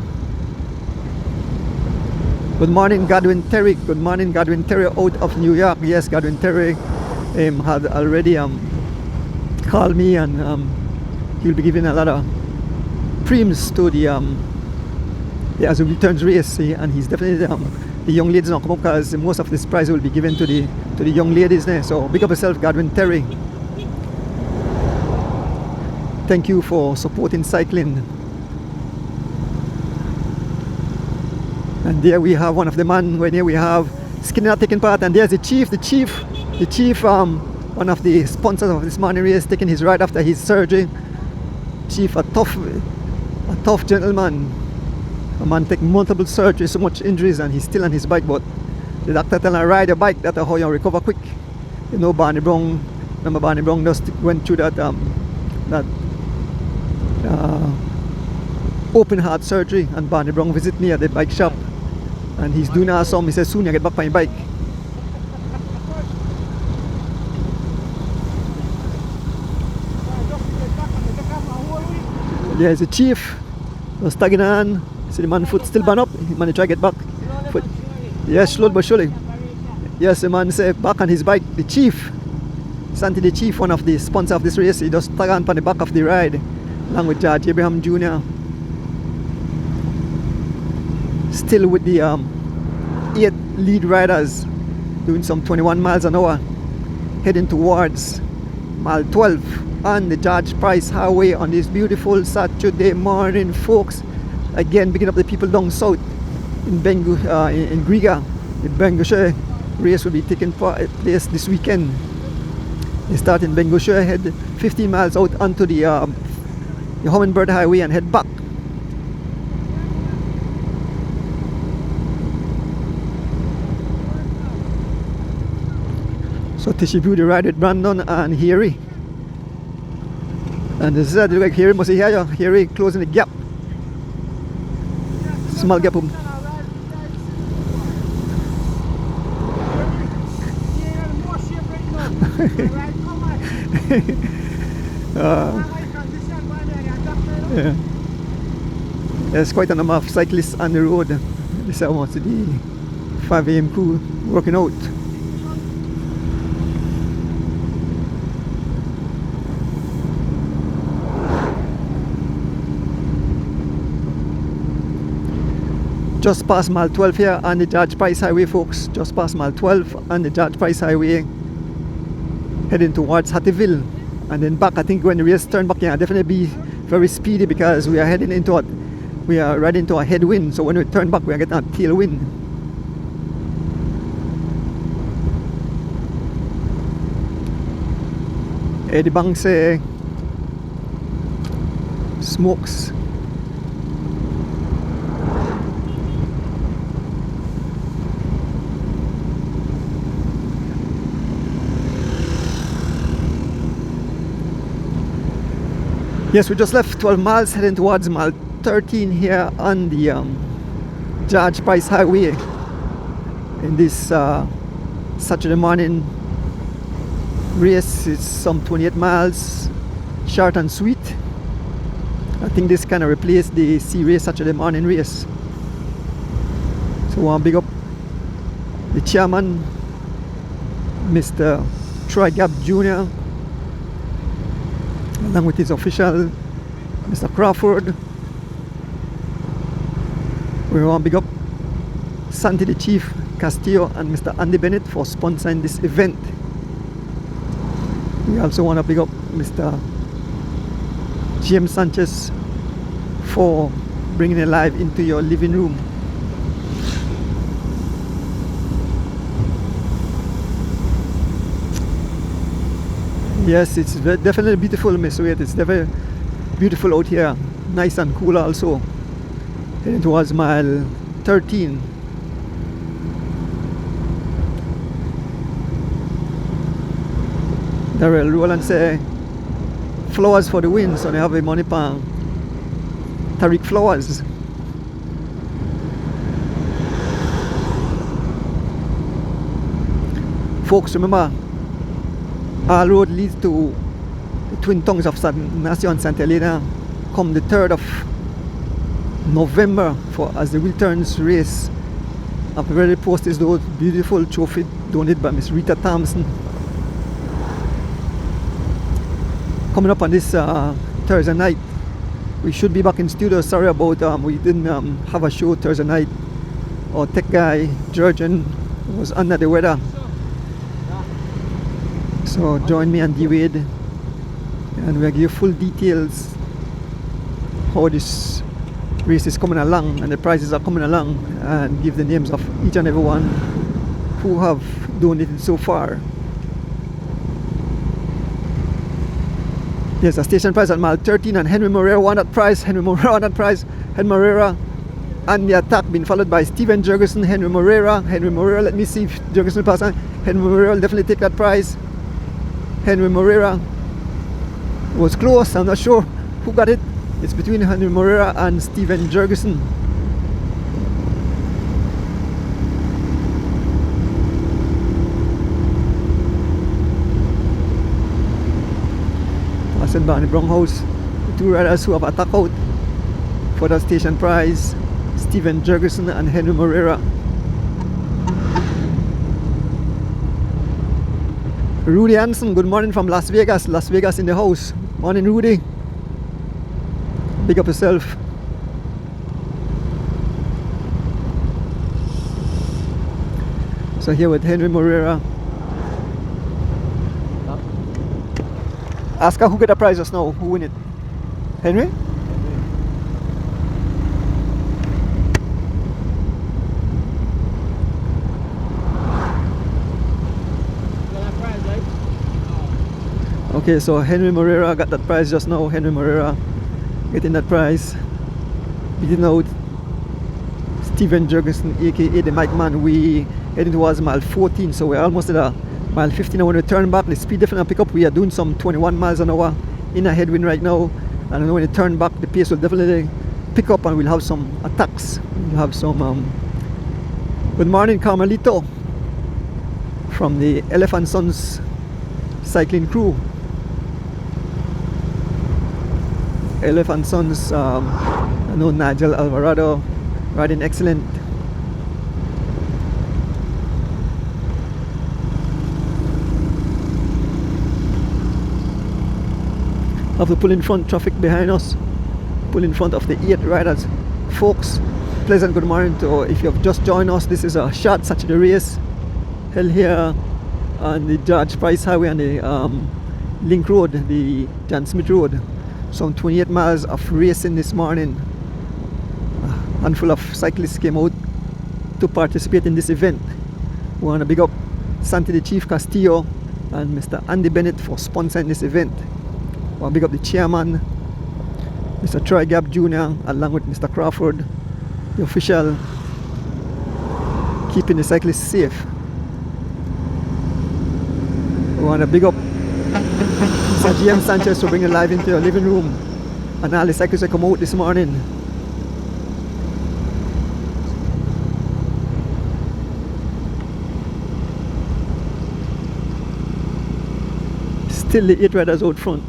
S1: Good morning, Godwin Terry. Good morning, Godwin Terry out of New York. Yes, Godwin Terry had already called me, and he'll be giving a lot of preems to the as a returns race, and he's definitely the young ladies not come up because most of this prize will be given to the young ladies there. So big up yourself, Godwin Terry. Thank you for supporting cycling. And there we have one of the man. When here we have Skinner taking part, and there's the chief, one of the sponsors of this morning race, taking his ride after his surgery. Chief, a tough gentleman. A man take multiple surgeries, so much injuries, and he's still on his bike. But the doctor tell him, ride a bike. That's how you recover quick. You know, Barney Brown. Remember, Barney Brown just went through that open heart surgery, and Barney Brown visit me at the bike shop, and he's doing awesome. He says, soon you get back on your bike. There's the chief. Was tagging on. See the man foot still band up. He man try to get back. Foot. Yes, slowly but surely. Yes, the man say back on his bike. The chief. Santi the chief, one of the sponsors of this race, he just tag on the back of the ride along with George Abraham Jr. Still with the 8 lead riders doing some 21 miles an hour heading towards mile 12 on the George Price Highway on this beautiful Saturday morning, folks. Again, picking up the people down south in in Griga. The Bengushe race will be taking place this weekend. They start in Bengushe, head 15 miles out onto the Hummingbird Highway and head back. So Tishy Beauty ride with Brandon and Harry. And this is look like Harry must be here. Harry closing the gap. Small gap. Yeah. There's quite a number of cyclists on the road. This is almost the 5 a.m. crew working out. Just past mile 12 here on the George Price Highway, folks. Just past mile 12 on the George Price Highway, heading towards Hattieville. And then back, I think when the race turn back, yeah, definitely be very speedy because we are riding into a headwind. So when we turn back, we are getting a tailwind. Eddie Banks smokes. Yes, we just left 12 miles heading towards mile 13 here on the George Price Highway in this Saturday morning race. It's some 28 miles, short and sweet. I think this kind of replaced the C race Saturday morning race. So I want to big up the chairman, Mr. Troy Gap Jr., along with his official, Mr. Crawford. We want to big up Santi the Chief Castillo and Mr. Andy Bennett for sponsoring this event. We also want to big up Mr. James Sanchez for bringing it live into your living room. Yes, it's definitely beautiful, Miss Wade. It's definitely beautiful out here. Nice and cool also. Heading towards mile 13. Darrell Roland say flowers for the win, so they have a money pan. Tariq Flowers. Folks, remember, our road leads to the twin tongues of San Ignacio and Santa Elena come the 3rd of November as the Wheel Turns race. I've already posted those beautiful trophy donated by Miss Rita Thompson. Coming up on this Thursday night, we should be back in studio. Sorry about we didn't have a show Thursday night. Our tech guy Georgian was under the weather. So join me and D-Wade and we'll give you full details how this race is coming along and the prizes are coming along, and give the names of each and every one who have donated so far. Yes, a station prize at mile 13 and Henry Morera won that prize. Henry Morera won that prize. Henry Morera and the attack being followed by Steven Jurgensen. Henry Morera, let me see if Jurgensen will pass on. Henry Morera will definitely take that prize. Henry Morera was close. I'm not sure who got it. It's between Henry Morera and Steven Jurgensen. Passing by the Brown House, the two riders who have attacked out for the station prize, Steven Jurgensen and Henry Moreira. Rudy Hansen, good morning from Las Vegas. Las Vegas in the house. Morning, Rudy. Big up yourself. So here with Henry Moreira. Ask her who get the prize just now. Who win it? Henry? Okay, so Henry Moreira got that prize just now. Henry Moreira getting that prize. Beating out Steven Jurgensen, aka the Mike Man. We heading towards mile 14, so we're almost at mile 15. I want to turn back. The speed definitely pick up. We are doing some 21 miles an hour in a headwind right now. And when you turn back, the pace will definitely pick up and we'll have some attacks. We'll have some. Good morning, Carmelito, from the Elephant Sons cycling crew. Elephant Sons, I know Nigel Alvarado riding excellent. Have to pull in front, traffic behind us, pull in front of the 8 riders. Folks, pleasant good morning to, if you have just joined us, this is a short Saturday race held here on the George Price Highway and the Link Road, the John Smith Road. Some 28 miles of racing this morning. A handful of cyclists came out to participate in this event. We want to big up Santi the Chief Castillo and Mr. Andy Bennett for sponsoring this event. We want to big up the chairman, Mr. Troy Gabb Jr., along with Mr. Crawford, the official keeping the cyclists safe. We want to big up Mr. GM Sanchez to bring it live into your living room, and all the cyclists that come out this morning. Still the 8 riders out front.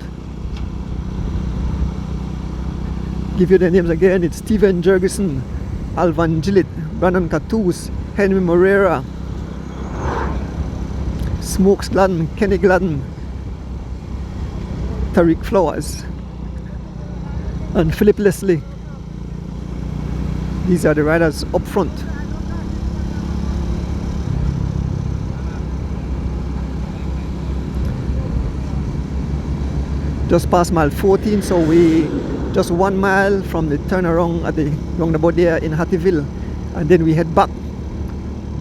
S1: Give you the names again. It's Steven Jurgensen, Alvan Gillett, Brandon Catus, Henry Moreira, Smokes Gladden, Kenny Gladden, Tariq Flowers, and Philip Leslie. These are the riders up front. Just past mile 14, so we just 1 mile from the turnaround at the roundabout there in Hattieville, and then we head back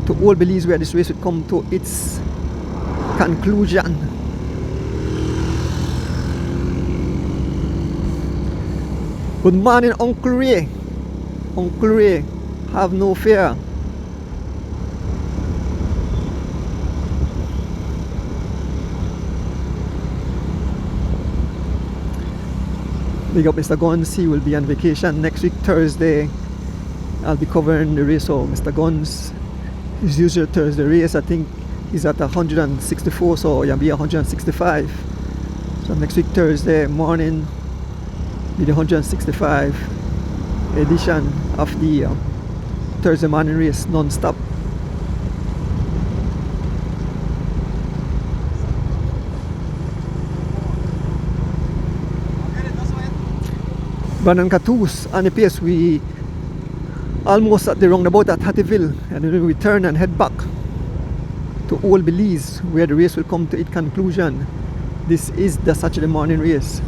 S1: to Old Belize where this race would come to its conclusion. Good morning, Uncle Ray. Uncle Ray, have no fear. Big up Mr. Guns, he will be on vacation next week, Thursday. I'll be covering the race, so Mr. Guns, his usual Thursday race, I think he's at 164, so he'll be 165. So next week, Thursday morning, be the 165 edition of the Thursday morning race non-stop. Brandon Catus on the pace. We almost at the roundabout at Hattieville, and then we turn and head back to Old Belize where the race will come to its conclusion. This is the Saturday morning race.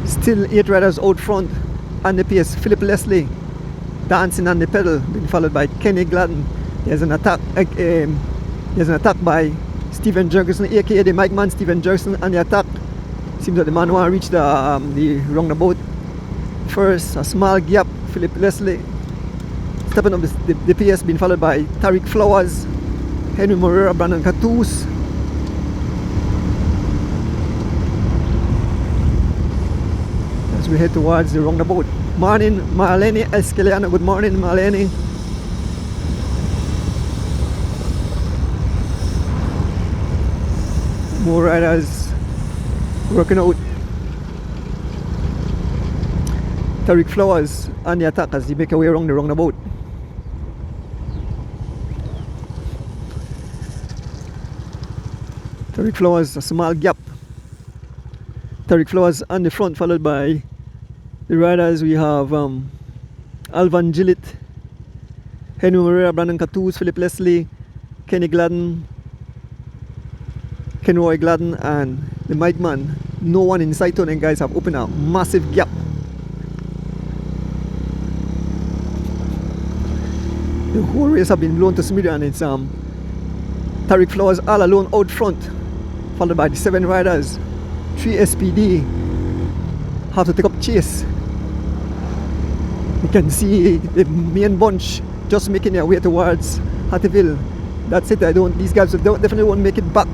S1: Still 8 riders out front on the pace. Philip Leslie dancing on the pedal, being followed by Kenny Gladden. There's an attack. There's an attack by Steven Jurgensen, aka the Mike Man. Steven Jurgensen on the attack. Seems that the man want to reach the roundabout first. A small gap. Philip Leslie stepping up the pace, being followed by Tariq Flowers, Henry Moreira, Brandon Catus. as we head towards the roundabout. Morning, Marlene Escaliano. Good morning, Marlene. More riders working out. Tariq Flowers on the attack as he make away around the roundabout. Tariq Flowers, a small gap. Tariq Flowers on the front, followed by the riders. We have Alvan Gillett, Henry Moreira, Brandon Catouz, Philip Leslie, Kenny Gladden, Kenroy Gladden, and the Mike Man. No one in sight on, and guys have opened a massive gap. The whole race have been blown to smithereens, and it's Tariq Flowers all alone out front, followed by the 7 riders. 3 SPD have to take up chase. You can see the main bunch just making their way towards Hattieville. That's it. These guys definitely won't make it back.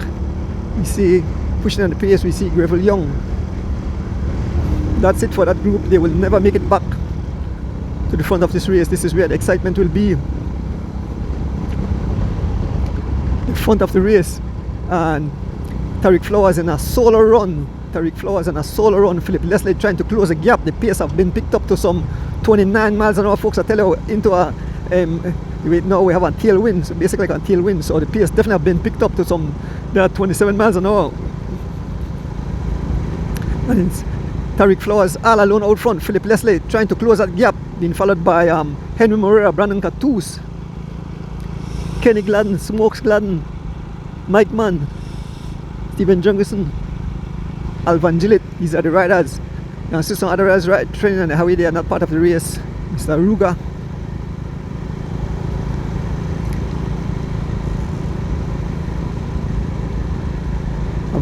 S1: We see pushing on the pace. We see Gravel Young. That's it for that group. They will never make it back to the front of this race. This is where the excitement will be. The front of the race, and Tariq Flowers in a solo run. Philip Leslie trying to close a gap. The pace have been picked up to some 29 miles an hour, folks. I tell you, into a wait, now we have a tailwind, so basically like a tailwind. So the pace definitely have been picked up to some 27 miles an hour. And it's Tariq Flowers all alone out front. Philip Leslie trying to close that gap, being followed by Henry Moreira, Brandon Catouz, Kenny Gladden, Smokes Gladden, Mike Mann, Stephen Jungison, Alvan Gillett. These are the riders. You can see some other riders training on the highway. They are not part of the race. Mr. Ruga.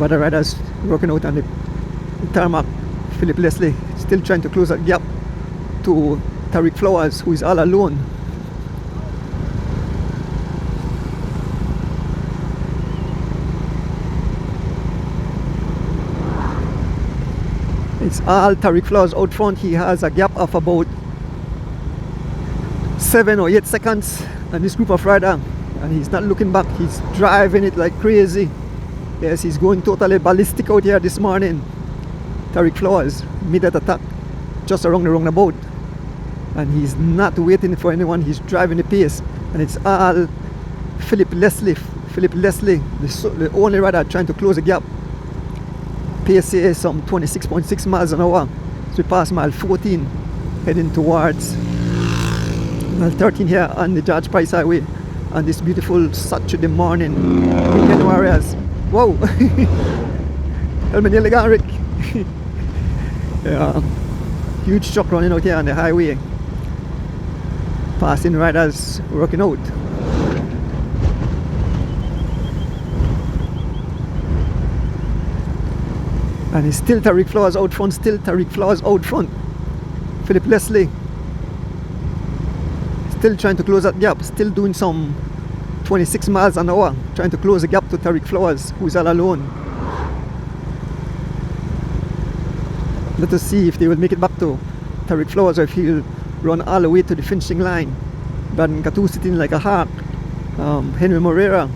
S1: Other riders working out on the tarmac. Philip Leslie still trying to close that gap to Tariq Flowers, who is all alone. It's all Tariq Flowers out front. He has a gap of about 7 or 8 seconds on this group of riders, and he's not looking back. He's driving it like crazy. Yes, he's going totally ballistic out here this morning. Tariq Flowers made that attack just around the roundabout, and he's not waiting for anyone. He's driving the pace, and it's all Philip Leslie, the only rider trying to close the gap. Pace is some 26.6 miles an hour. So we pass mile 14, heading towards mile 13 here on the George Price Highway on this beautiful Saturday morning. Weekend warriors. Whoa! Elman Rick. Yeah. Huge truck running out here on the highway. Passing riders working out. And it's still Tariq Flowers out front. Philip Leslie still trying to close that gap, still doing some 26 miles an hour, trying to close the gap to Tariq Flowers, who is all alone. Let us see if they will make it back to Tariq Flowers, or if he'll run all the way to the finishing line. Brandon Catouz sitting like a hawk. Henry Moreira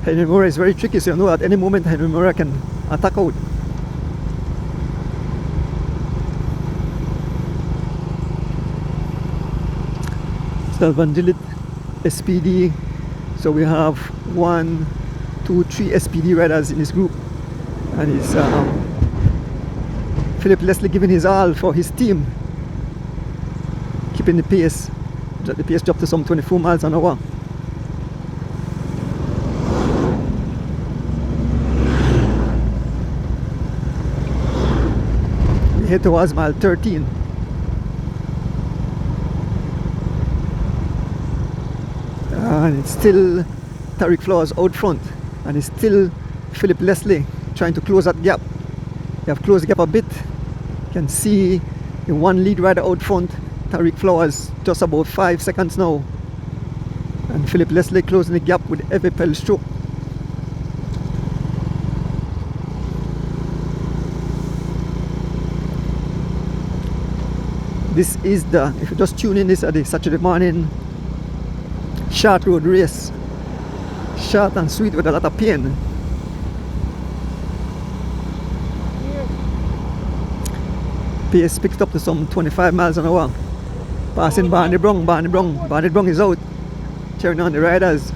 S1: is very tricky, so you know at any moment Henry Moreira can attack out. Alvan Gillett, SPD. So we have 1, 2, 3 SPD riders in this group, and it's Philip Leslie giving his all for his team, keeping the pace. The pace dropped to some 24 miles an hour. We head towards mile 13. And it's still Tariq Flowers out front, and it's still Philip Leslie trying to close that gap. They have closed the gap a bit. You can see the one lead rider out front, Tariq Flowers, just about 5 seconds now, and Philip Leslie closing the gap with every pedal stroke. This is the, if you just tune in, this is the Saturday morning short road race. Short and sweet with a lot of pain. Pace picked up to some 25 miles an hour. Passing Barney Brung. Barney Brung is out, cheering on the riders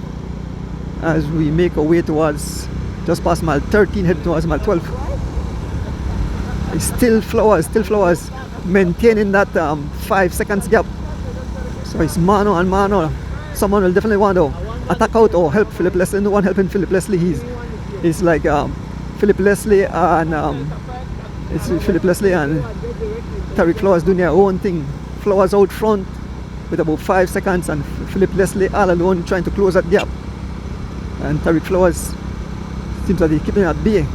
S1: as we make our way towards, just past mile 13, heading towards mile 12. It's still flowers, maintaining that 5 seconds gap. So it's mano and mano. Someone will definitely want to attack out or help Philip Leslie. No one helping Philip Leslie. He's like Philip Leslie and it's Philip Leslie and Tariq Flowers doing their own thing. Flowers out front with about 5 seconds, and Philip Leslie all alone trying to close that gap. And Tariq Flowers seems like he's keeping it at bay.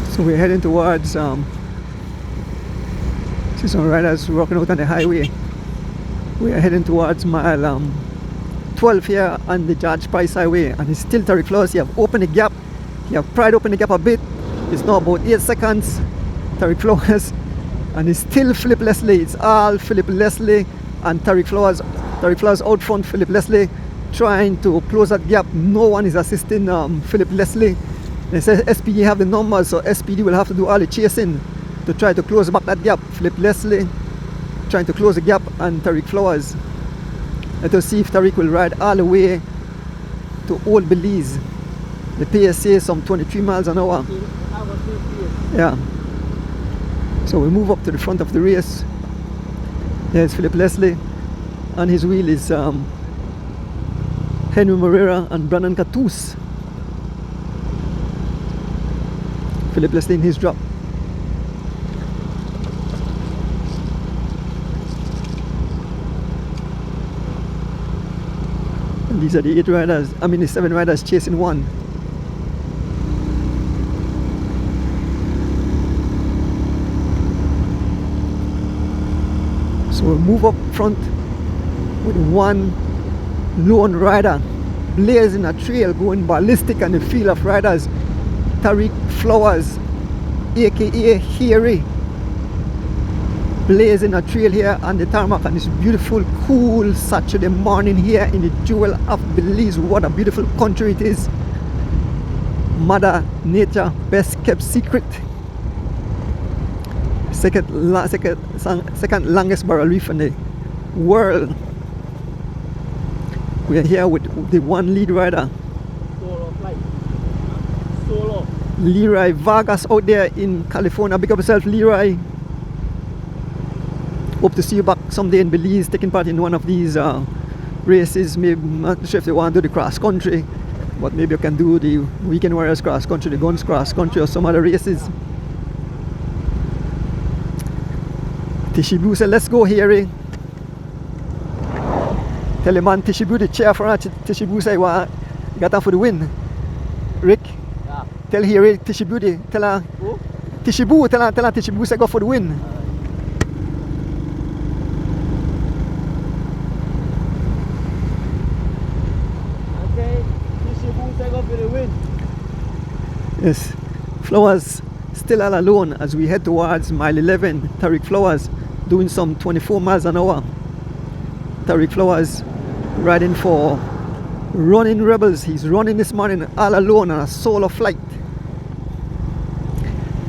S1: So we're heading towards see some riders walking out on the highway. We are heading towards mile 12 here on the George Price Highway, and it's still Tariq Flowers. You have opened the gap, you have pried open the gap a bit. It's now about 8 seconds, Tariq Flowers, and it's still Philip Leslie. It's all Philip Leslie and Tariq Flowers. Tariq Flowers out front, Philip Leslie trying to close that gap. No one is assisting Philip Leslie. They say SPD have the numbers, so SPD will have to do all the chasing to try to close back that gap. Philip Leslie trying to close the gap, and Tariq Flowers. Let us see if Tariq will ride all the way to Old Belize. The pace is some 23 miles an hour. Yeah. So we move up to the front of the race. There's Philip Leslie, and his wheel is Henry Moreira and Brandon Catus. Philip Leslie in his drop. And these are the 8 riders, the 7 riders chasing one. So we'll move up front with one lone rider blazing a trail, going ballistic on the field of riders. Tariq Flowers, aka Harry, blazing a trail here on the tarmac on this beautiful, cool Saturday morning here in the jewel of Belize. What a beautiful country it is. Mother Nature, best kept secret. Second longest barrel reef in the world. We are here with the one lead rider, Leroy Vargas, out there in California. Big up yourself, Leroy. Hope to see you back someday in Belize, taking part in one of these races. Maybe not sure if you want to do the cross country, but maybe you can do the Weekend Warriors cross country, the Guns cross country, or some other races. Tishibu said, "Let's go, Harry." Tell the man Tishibu the chair for her. Tishibu say, "Well, got her for the win." Rick. Tell Harry, Tishibu, tell her. Who? Tishibu, tell her Tishibu say go for the win.
S3: Okay, Tishibu say go for the win.
S1: Yes, Flowers still all alone as we head towards mile 11. Tariq Flowers doing some 24 miles an hour. Tariq Flowers riding for Running Rebels. He's running this morning all alone on a solo flight.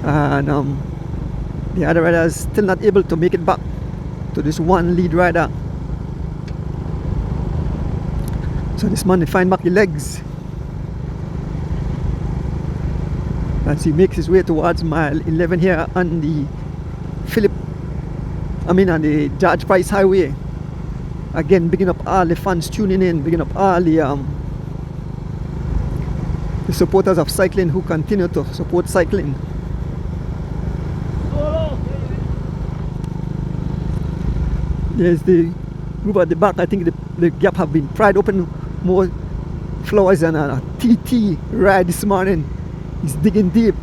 S1: And the other riders still not able to make it back to this one lead rider. So this man, they find back the legs as he makes his way towards mile 11 here on the on the George Price Highway. Again, bigging up all the fans tuning in, bigging up all the supporters of cycling who continue to support cycling. There's the group at the back. I think the gap have been pried open more Flowers on a TT ride this morning. He's digging deep.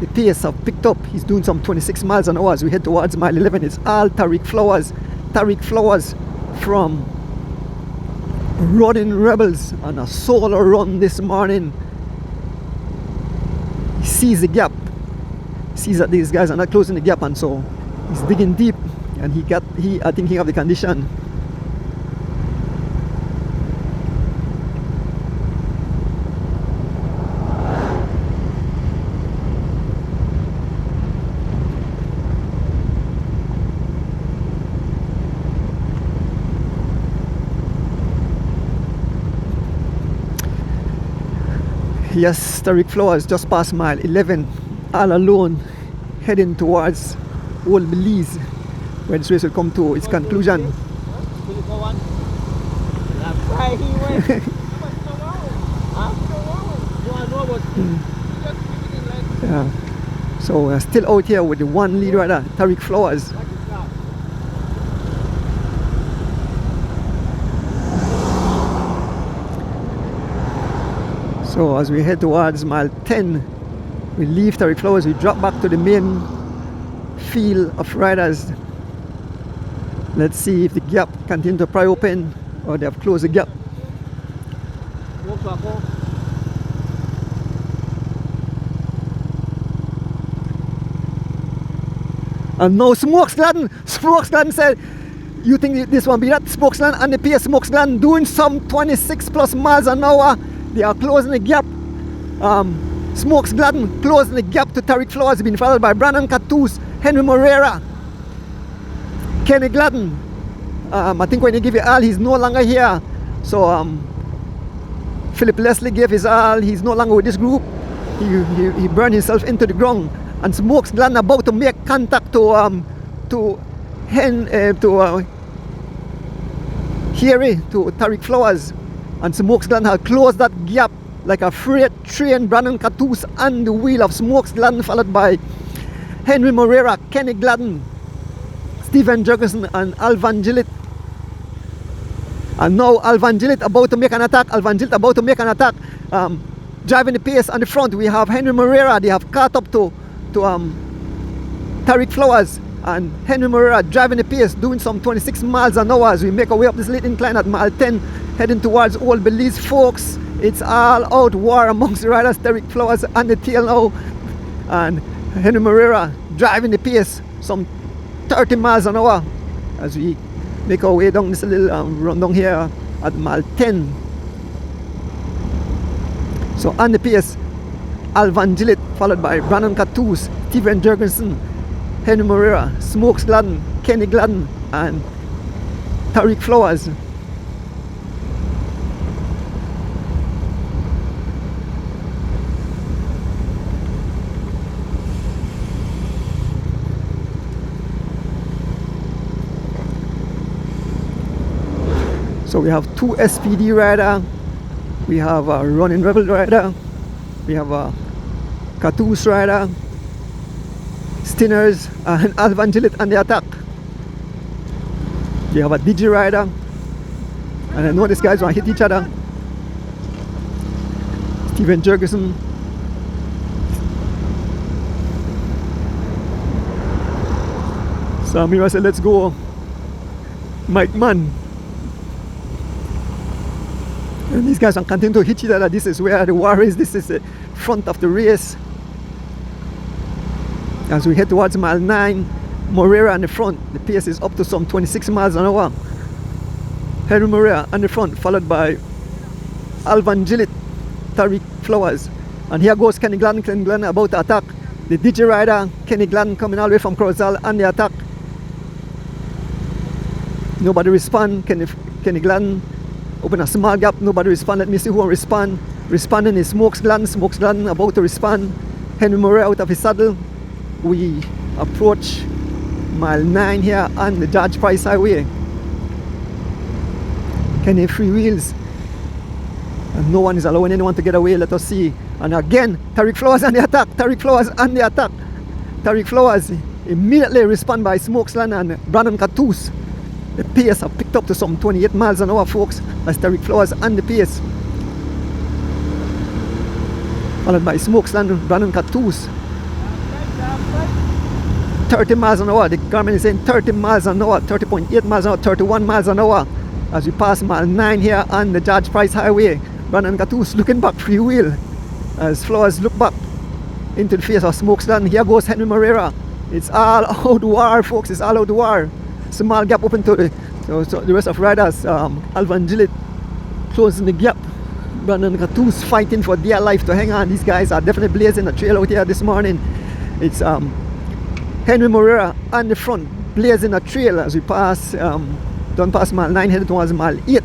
S1: The pace have picked up. He's doing some 26 miles an hour as we head towards mile 11. It's all Tariq Flowers. Tariq Flowers from Running Rebels on a solo run this morning. He sees the gap. Sees that these guys are not closing the gap, and so he's digging deep, and I think he have the condition. Yes, Tariq Flowers just past mile 11, all alone, heading towards Old Belize, where this race will come to its conclusion. Yeah. So we're still out here with the one lead rider, Tariq Flowers. So as we head towards mile 10, we leave Tariq Flowers, we drop back to the main field of riders. Let's see if the gap continues to pry open or they have closed the gap. And now Smokes Gladden said, you think this one be that? Smokes Gladden and the pace. Smokes Gladden doing some 26 plus miles an hour. They are closing the gap. Smokes Gladden closing the gap to Tariq Flowers, being followed by Brandon Catus, Henry Moreira, Kenny Gladden. I think when he give it all, he's no longer here. So Philip Leslie gave his all. He's no longer with this group. He burned himself into the ground. And Smokes Gladden about to make contact to Tariq Flowers. And Smokes Gladden had closed that gap like a freight train. Brandon Catus on the wheel of Smokes Gladden, followed by Henry Moreira, Kenny Gladden, Stephen Jurgensen, and Alvan Gillett. And now Alvan Gillett about to make an attack. Driving the pace on the front, we have Henry Moreira. They have caught up to Tariq Flowers, and Henry Moreira driving the pace, doing some 26 miles an hour as we make our way up this late incline at mile 10, heading towards Old Belize. Folks, it's all out war amongst the riders. Tariq Flowers on the tail now, and Henry Moreira driving the pace, some 30 miles an hour as we make our way down this little run down here at mile 10. So on the pace, Alvan Gillett, followed by Brandon Catus, Stephen Jurgensen, Henry Moreira, Smokes Gladden, Kenny Gladden, and Tariq Flowers. So we have two SPD rider, we have a Running Rebel rider, we have a Catus rider, Stinners, and Alvan Gillett on the attack. We have a Digi rider, and I know these guys want to hit each other. Stephen Jurgensen, Samira said, let's go, Mike Mann. And these guys are continuing to hit each other. This is where the war is. This is the front of the race. As we head towards mile 9, Moreira on the front. The pace is up to some 26 miles an hour. Henry Moreira on the front, followed by Alvan Gillett, Tariq Flowers. And here goes Kenny Gladden. Kenny Gladden about to attack. The DJ rider, Kenny Gladden, coming all the way from Corozal on the attack. Nobody respond. Kenny Gladden open a small gap, nobody respond. Let me see who will respond. Responding is Smokes Gladden. Smokes Gladden about to respond. Henry Moreira out of his saddle. We approach mile 9 here on the George Price Highway. Kenny free wheels, and no one is allowing anyone to get away. Let us see. And again, Tariq Flowers on the attack. Tariq Flowers on the attack. Tariq Flowers immediately respond by Smokes Gladden and Brandon Catus. The pace have picked up to some 28 miles an hour, folks, as Tariq Flowers on the pace. followed by Smokesland, Brandon Catoos. 30 miles an hour. The Garmin is saying 30 miles an hour, 30.8 miles an hour, 31 miles an hour. As we pass mile 9 here on the George Price Highway, Brandon Catoos looking back freewheel as Flowers look back into the face of Smokesland. Here goes Henry Moreira. It's all out war, folks. It's all out war. Small gap open to the rest of riders. Alvan Gillett closing the gap. Brandon Catoos fighting for their life to hang on. These guys are definitely blazing a trail out here this morning. It's Henry Moreira on the front, blazing a trail as we pass, done past mile 9, headed towards mile 8.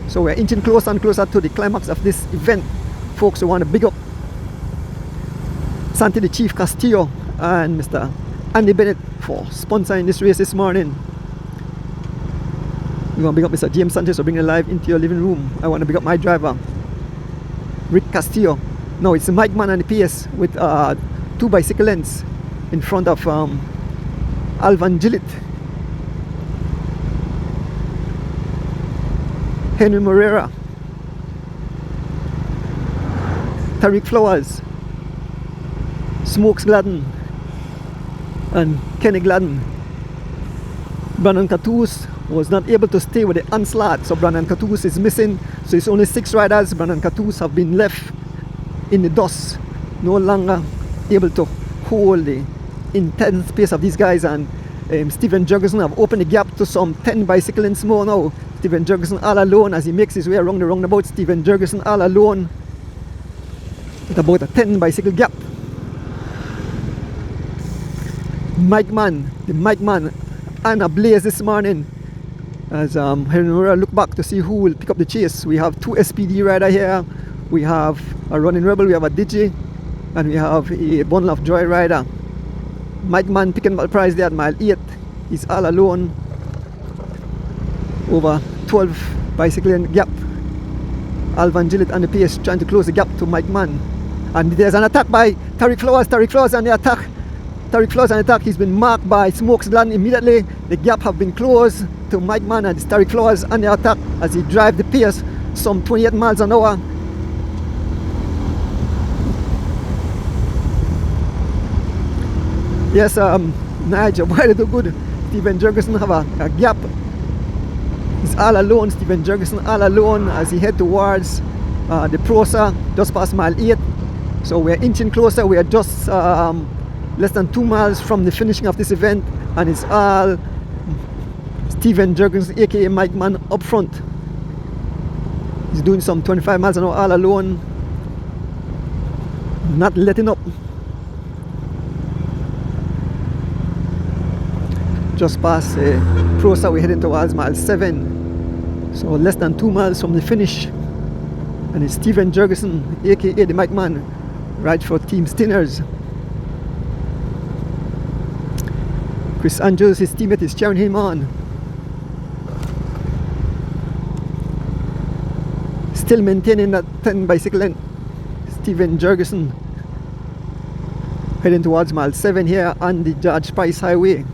S1: So we're inching closer and closer to the climax of this event. Folks, we want to big up Santi the Chief Castillo and Mr. Andy Bennett for sponsoring this race this morning. We're going to big up Mr. James Sanchez for bringing it live into your living room. I want to big up my driver, Rick Castillo. No, it's Mike Man on the PS with 2 bicycle lengths in front of Alvan Gillett. Henry Moreira, Tariq Flowers, Smokes Gladden, and Kenny Gladden. Brandon Catoos was not able to stay with the onslaught, so Brandon Catoos is missing. So it's only 6 riders. Brandon Catoos have been left in the dust, no longer able to hold the intense pace of these guys. And Stephen Jurgensen have opened the gap to some 10 bicycle lengths more now. Stephen Jurgensen all alone as he makes his way around the roundabout. Stephen Jurgensen all alone with about a 10 bicycle gap. Mike Man, the Mike Man, and a blaze this morning as Henry Moreira look back to see who will pick up the chase. We have 2 SPD rider here. We have a Running Rebel, we have a Digi, and we have a Bundle of Joy rider. Mike Man picking up the prize there at mile 8. He's all alone over 12 bicycle length gap. Alvan Gillett and the pace trying to close the gap to Mike Man. And there's an attack by Tariq Flowers. Tariq Flowers on the attack. Tariq Flowers on the attack. He's been marked by Smokes Gladden immediately. The gap have been closed to Mike Man, and it's Tariq Flowers on the attack as he drive the pace some 28 miles an hour. Yes, Nigel, why did do good? Stephen Jurgensen have a gap. He's all alone. Stephen Jurgensen all alone as he head towards the Prosa, just past mile 8. So we're inching closer. We are just less than 2 miles from the finishing of this event, and it's all Stephen Jurgensen, aka Mike Man, up front. He's doing some 25 miles an hour all alone, not letting up. Just past Prosa, we're heading towards mile 7. So less than 2 miles from the finish. And it's Stephen Jurgensen, aka the Mike Man, right for Team Stinners. Chris Andrews, his teammate, is cheering him on. Still maintaining that 10 bicycle length. Stephen Jurgensen heading towards mile 7 here on the George Price Highway.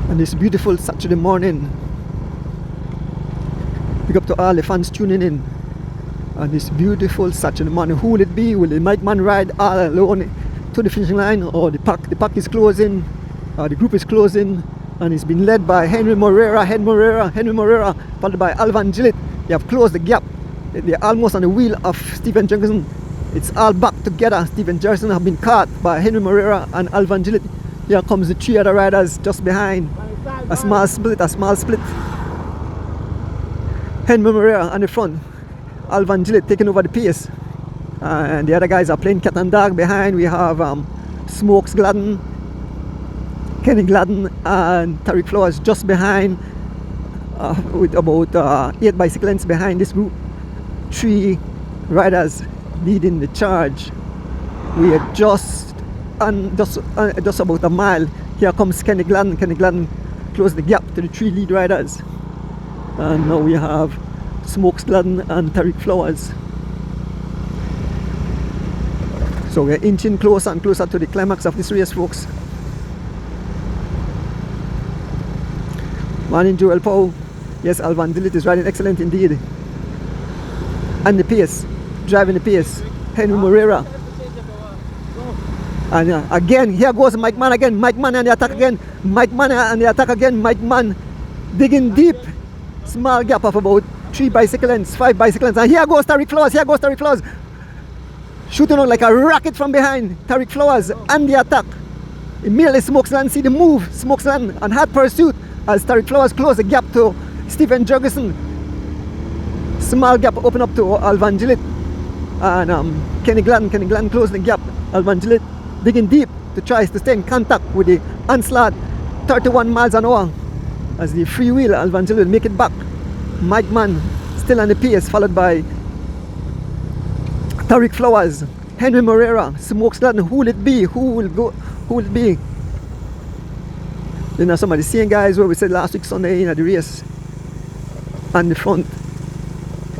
S1: And this beautiful Saturday morning. Big up to all the fans tuning in on this beautiful Saturday morning. Who will it be? Will the Mike Man ride all alone to the finishing line, or the pack is closing, the group is closing, and it's been led by Henry Moreira, followed by Alvan Gillett. They have closed the gap. They're almost on the wheel of Stephen Jurgensen. It's all back together. Stephen Jurgensen have been caught by Henry Moreira and Alvan Gillett. Here comes the 3 other riders just behind. A small split. Henry Moreira on the front. Alvan Gillett taking over the pace. And the other guys are playing cat and dog behind. We have Smokes Gladden, Kenny Gladden, and Tariq Flowers just behind, with about 8 bicycle lengths behind this group. 3 riders leading the charge. We are just about a mile. Here comes Kenny Gladden. Kenny Gladden closed the gap to the 3 lead riders. And now we have Smokes Gladden and Tariq Flowers. So we're inching closer and closer to the climax of this race, folks. Morning, Joel Poe. Yes, Alvan Dillit is riding excellent indeed. And the pace, driving the pace. Henry Moreira. And again, here goes Mike Mann again. Mike Mann on the attack again. Mike Mann on the attack again. Mike Mann digging deep. Small gap of about 3 bicycle lengths, 5 bicycle lengths. And here goes Tariq Flowers. Here goes Tariq Flowers. Shooting out like a rocket from behind. Tariq Flowers on the attack. Immediately Smokesland see the move. Smokesland on hard pursuit as Tariq Flowers close the gap to Stephen Jurgensen. Small gap open up to Alvan Gillett. And Kenny Gladden closing the gap. Alvan Gillett digging deep to try to stay in contact with the onslaught. 31 miles an hour as the free wheel Alvan Gillett make it back. Mike Mann still on the pace, followed by Tariq Flowers, Henry Moreira, Smokes Gladden. Who will it be? Who will it be? You know, some of the same guys where we said last week Sunday in the race. On the front,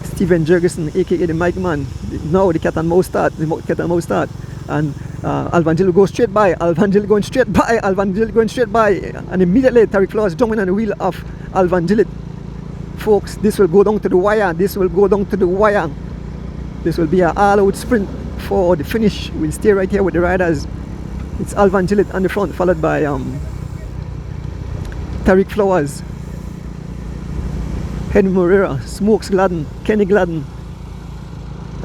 S1: Stephen Jurgensen, aka the Mike Mann. Now the cat and mouse start. And Alvan Gillett goes straight by. Alvan Gillett going straight by. And immediately Tariq Flowers jumping on the wheel of Alvan Gillett. Folks, this will go down to the wire. This will be an all-out sprint for the finish. We'll stay right here with the riders. It's Alvan Gillett on the front, followed by Tariq Flowers, Henry Moreira, Smokes Gladden, Kenny Gladden,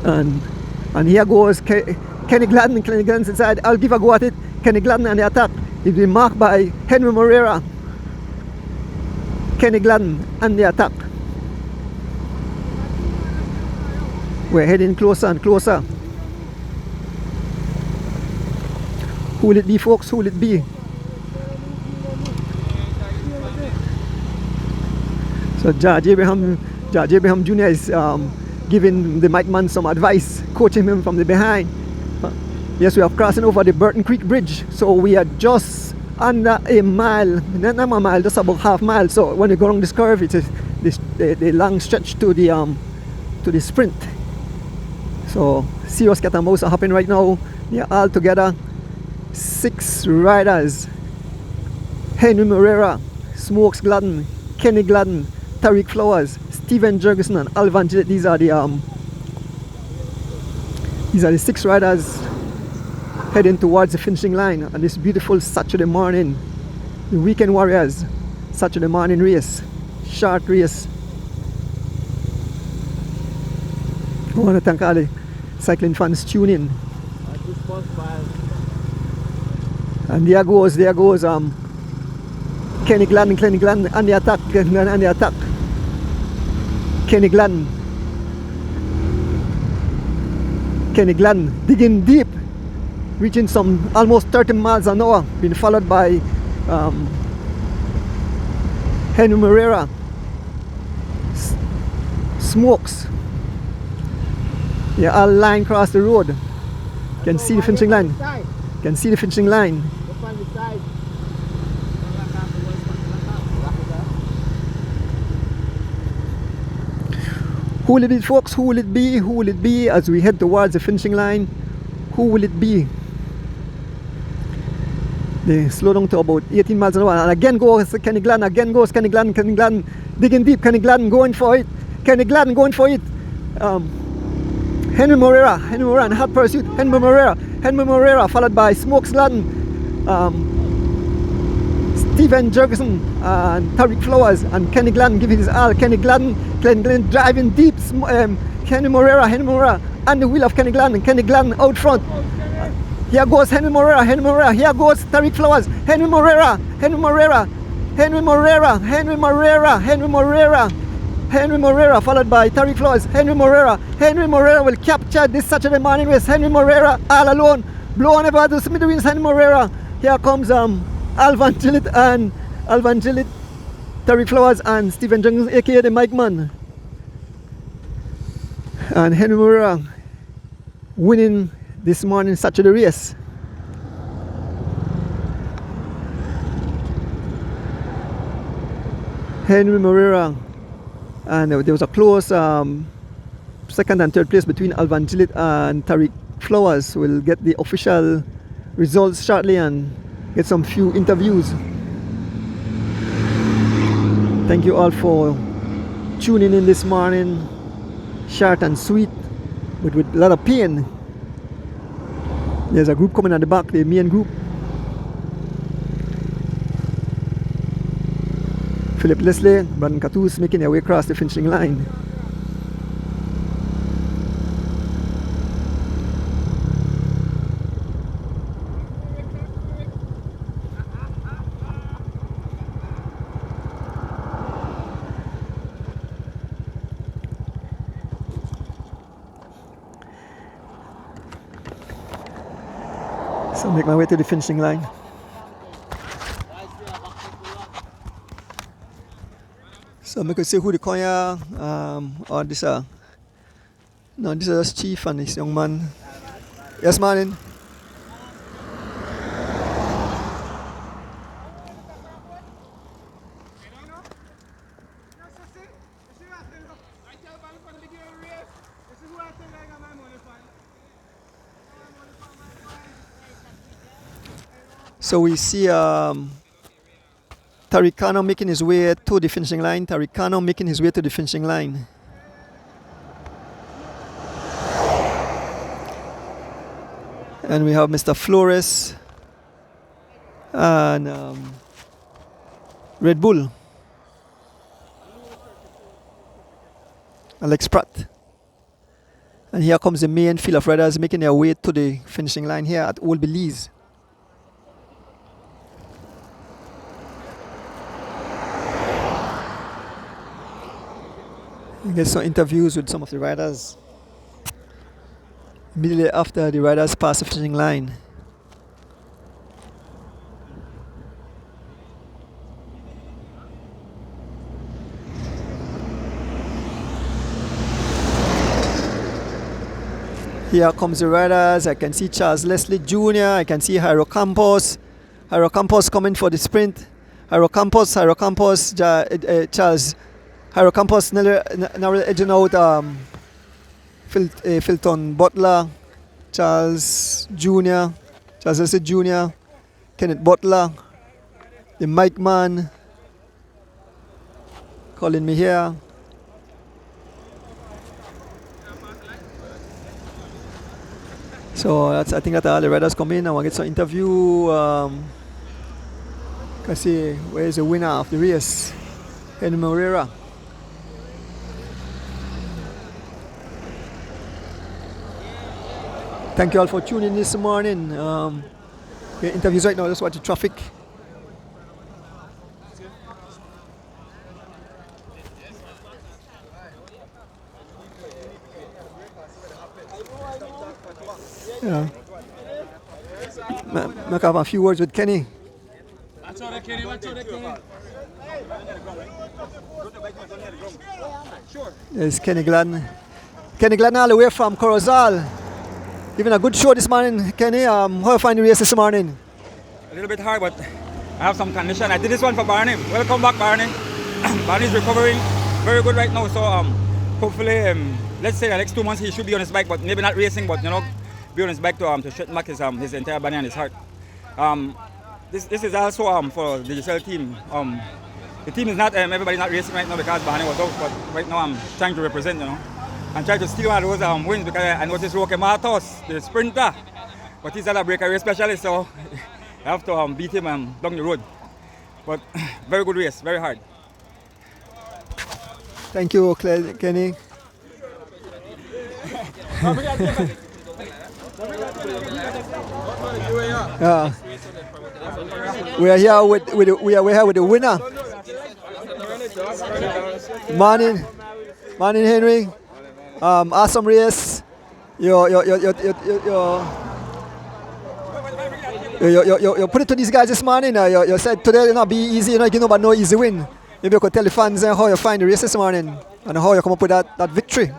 S1: and here goes Kenny Gladden. Kenny Gladden's inside. I'll give a go at it. Kenny Gladden on the attack. He'll be marked by Henry Moreira. Kenny Gladden on the attack. We're heading closer and closer. Who will it be, folks? Who will it be? So George Abraham Jr. is giving the Mike Mann some advice, coaching him from the behind. Yes, we are crossing over the Burton Creek Bridge, so we are just under a mile, not a mile, just about half mile. So when you go along this curve, it is the long stretch to the sprint. So serious cat and mouse are happening right now. They are all together. 6 riders: Henry Moreira, Smokes Gladden, Kenny Gladden, Tariq Flowers, Stephen Jurgensen, and Alvan Gillett. These are the 6 riders heading towards the finishing line on this beautiful Saturday morning. The Weekend Warriors Saturday morning race, short race. I want to thank all the cycling fans tuning in. And there goes Kenny Gladden on the attack, Kenny Gladden digging deep, reaching some almost 30 miles an hour, being followed by Henry Moreira, Smokes. Yeah, all line across the road. Can see the finishing line. Can see the finishing line. Who will it be, folks? Who will it be? Who will it be as we head towards the finishing line? Who will it be? They slow down to about 18 miles an hour. And again goes Kenny Gladden. Again goes Kenny Gladden. Kenny Gladden digging deep. Kenny Gladden going for it. Kenny Gladden going for it. Henry Moreira in hot pursuit. Henry Moreira followed by Smokes Gladden, Stephen Jurgensen, and Tariq Flowers, and Kenny Gladden giving his all. Kenny Gladden driving deep. Henry Moreira and the wheel of Kenny Gladden out front. Here goes Henry Moreira. Here goes Tariq Flowers. Henry Moreira, followed by Tariq Flowers. Henry Moreira will capture this Saturday morning race. Henry Moreira all alone, blowing over the smithereens. Henry Moreira. Here comes Alvan Gillett, Tariq Flowers, and Stephen Jurgensen, aka the Mike Mann. And Henry Moreira winning this morning Saturday race. Henry Moreira. And there was a close second and third place between Alvan Gillett and Tariq Flowers. We'll get the official results shortly and get some few interviews. Thank you all for tuning in this morning. Short and sweet, but with a lot of pain. There's a group coming at the back, the main group. Philip Leslie, Brandon Catus making their way across the finishing line. So make my way to the finishing line. So I could see who the choir or this no, this is Chief and this young man. Yes, man. So we see Tarikano making his way to the finishing line. Tarikano making his way to the finishing line. And we have Mr. Flores and Red Bull. Alex Pratt. And here comes the main field of riders making their way to the finishing line here at Old Belize. I get some interviews with some of the riders immediately after the riders pass the finishing line. Here comes the riders. I can see Charles Leslie Jr. I can see Jairo Campos. Jairo Campos coming for the sprint. Jairo Campos, Charles. Jairo Campos now edging out Filton Butler, Charles Jr., Charles Leslie Jr., Kenneth Butler, the Mike Man, calling me here. So I think that all the riders come in. I want to get some interview. Can see where is the winner of the race, Henry Moreira. Thank you all for tuning in this morning. The interviews right now, just watch the traffic. Yeah. I have a few words with Kenny. There's Kenny Gladden. Kenny Gladden all the way from Corozal. Giving a good show this morning, Kenny. How you find the race this morning?
S4: A little bit hard, but I have some condition. I did this one for Barney. Welcome back, Barney. Barney's recovering very good right now, so hopefully, let's say the next 2 months he should be on his bike, but maybe not racing, but be on his bike to straighten back his entire body and his heart. This is also for the GSL team. The team is not everybody's not racing right now because Barney was out, but right now I'm trying to represent, and try to steal one of those wins because I noticed Roque Matos, the sprinter, but he's not a breakaway specialist, so I have to beat him down the road. But very good race, very hard.
S1: Thank you, Kenny. Yeah. We are here with the winner. Morning, Henry. Awesome race. You put it to these guys this morning. You said today will not be easy. But no easy win. Maybe you could tell the fans how you find the race this morning and how you come up with that victory.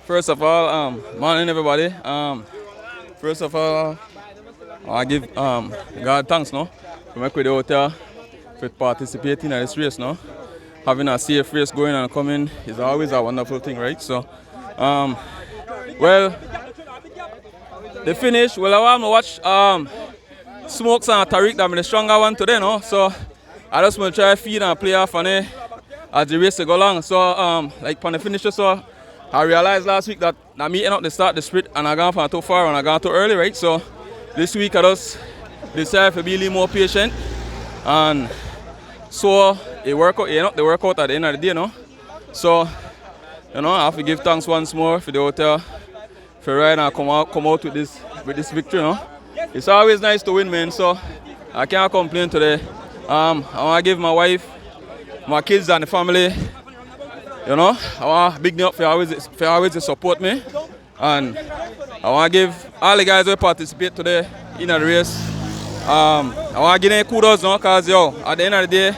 S5: First of all, morning everybody. First of all, I give God thanks for making the hotel for participating in this race Having a safe race going and coming is always a wonderful thing, right? So, well, the finish. Well, I want to watch Smokes and Tariq. That be the stronger one today, So I just want to try feed and play off on it as the race go along. So like on the finisher, so I realized last week that I'm meeting up to start the sprint and I gone from too far and I gone too early, right? So this week I just decided to be a little more patient, and so it work out, the workout at the end of the day, So, I have to give thanks once more for the hotel, for riding and come out with this victory, It's always nice to win, man, so I can't complain today. I want to give my wife, my kids and the family, I want to big them up for always to support me. And I want to give all the guys who participate today in the race, I want to give them kudos, because, at the end of the day,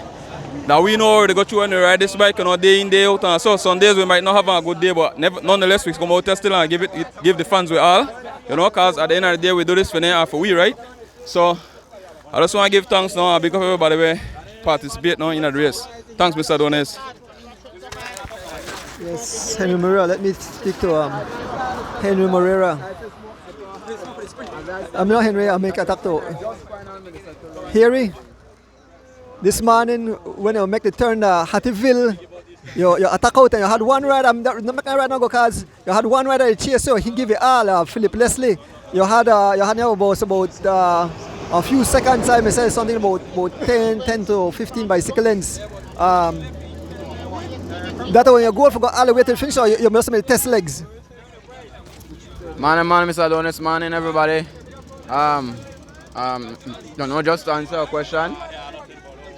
S5: that we know where they go through when they ride this bike, day in, day out. And so some days we might not have a good day, but nonetheless we come out there still and give the fans with all, because at the end of the day we do this for them and for we, right? So I just want to give thanks now and big up everybody who participate now in the race. Thanks, Mr. Donis.
S1: Yes, Henry Moreira. Let me speak to Henry Moreira. I'm not Henry, I make attack to Harry. This morning, when you make the turn Hattieville, you attack out and you had one rider. I'm not making right now because you had one rider in chase, so he give it all. Philip Leslie. You had about a few seconds. I may say something about 10 to 15 bicycle lengths. That when you go for all the way to the finish, you must make test legs.
S6: Morning, Mr. Donis. Morning, everybody. Don't know, just to answer a question.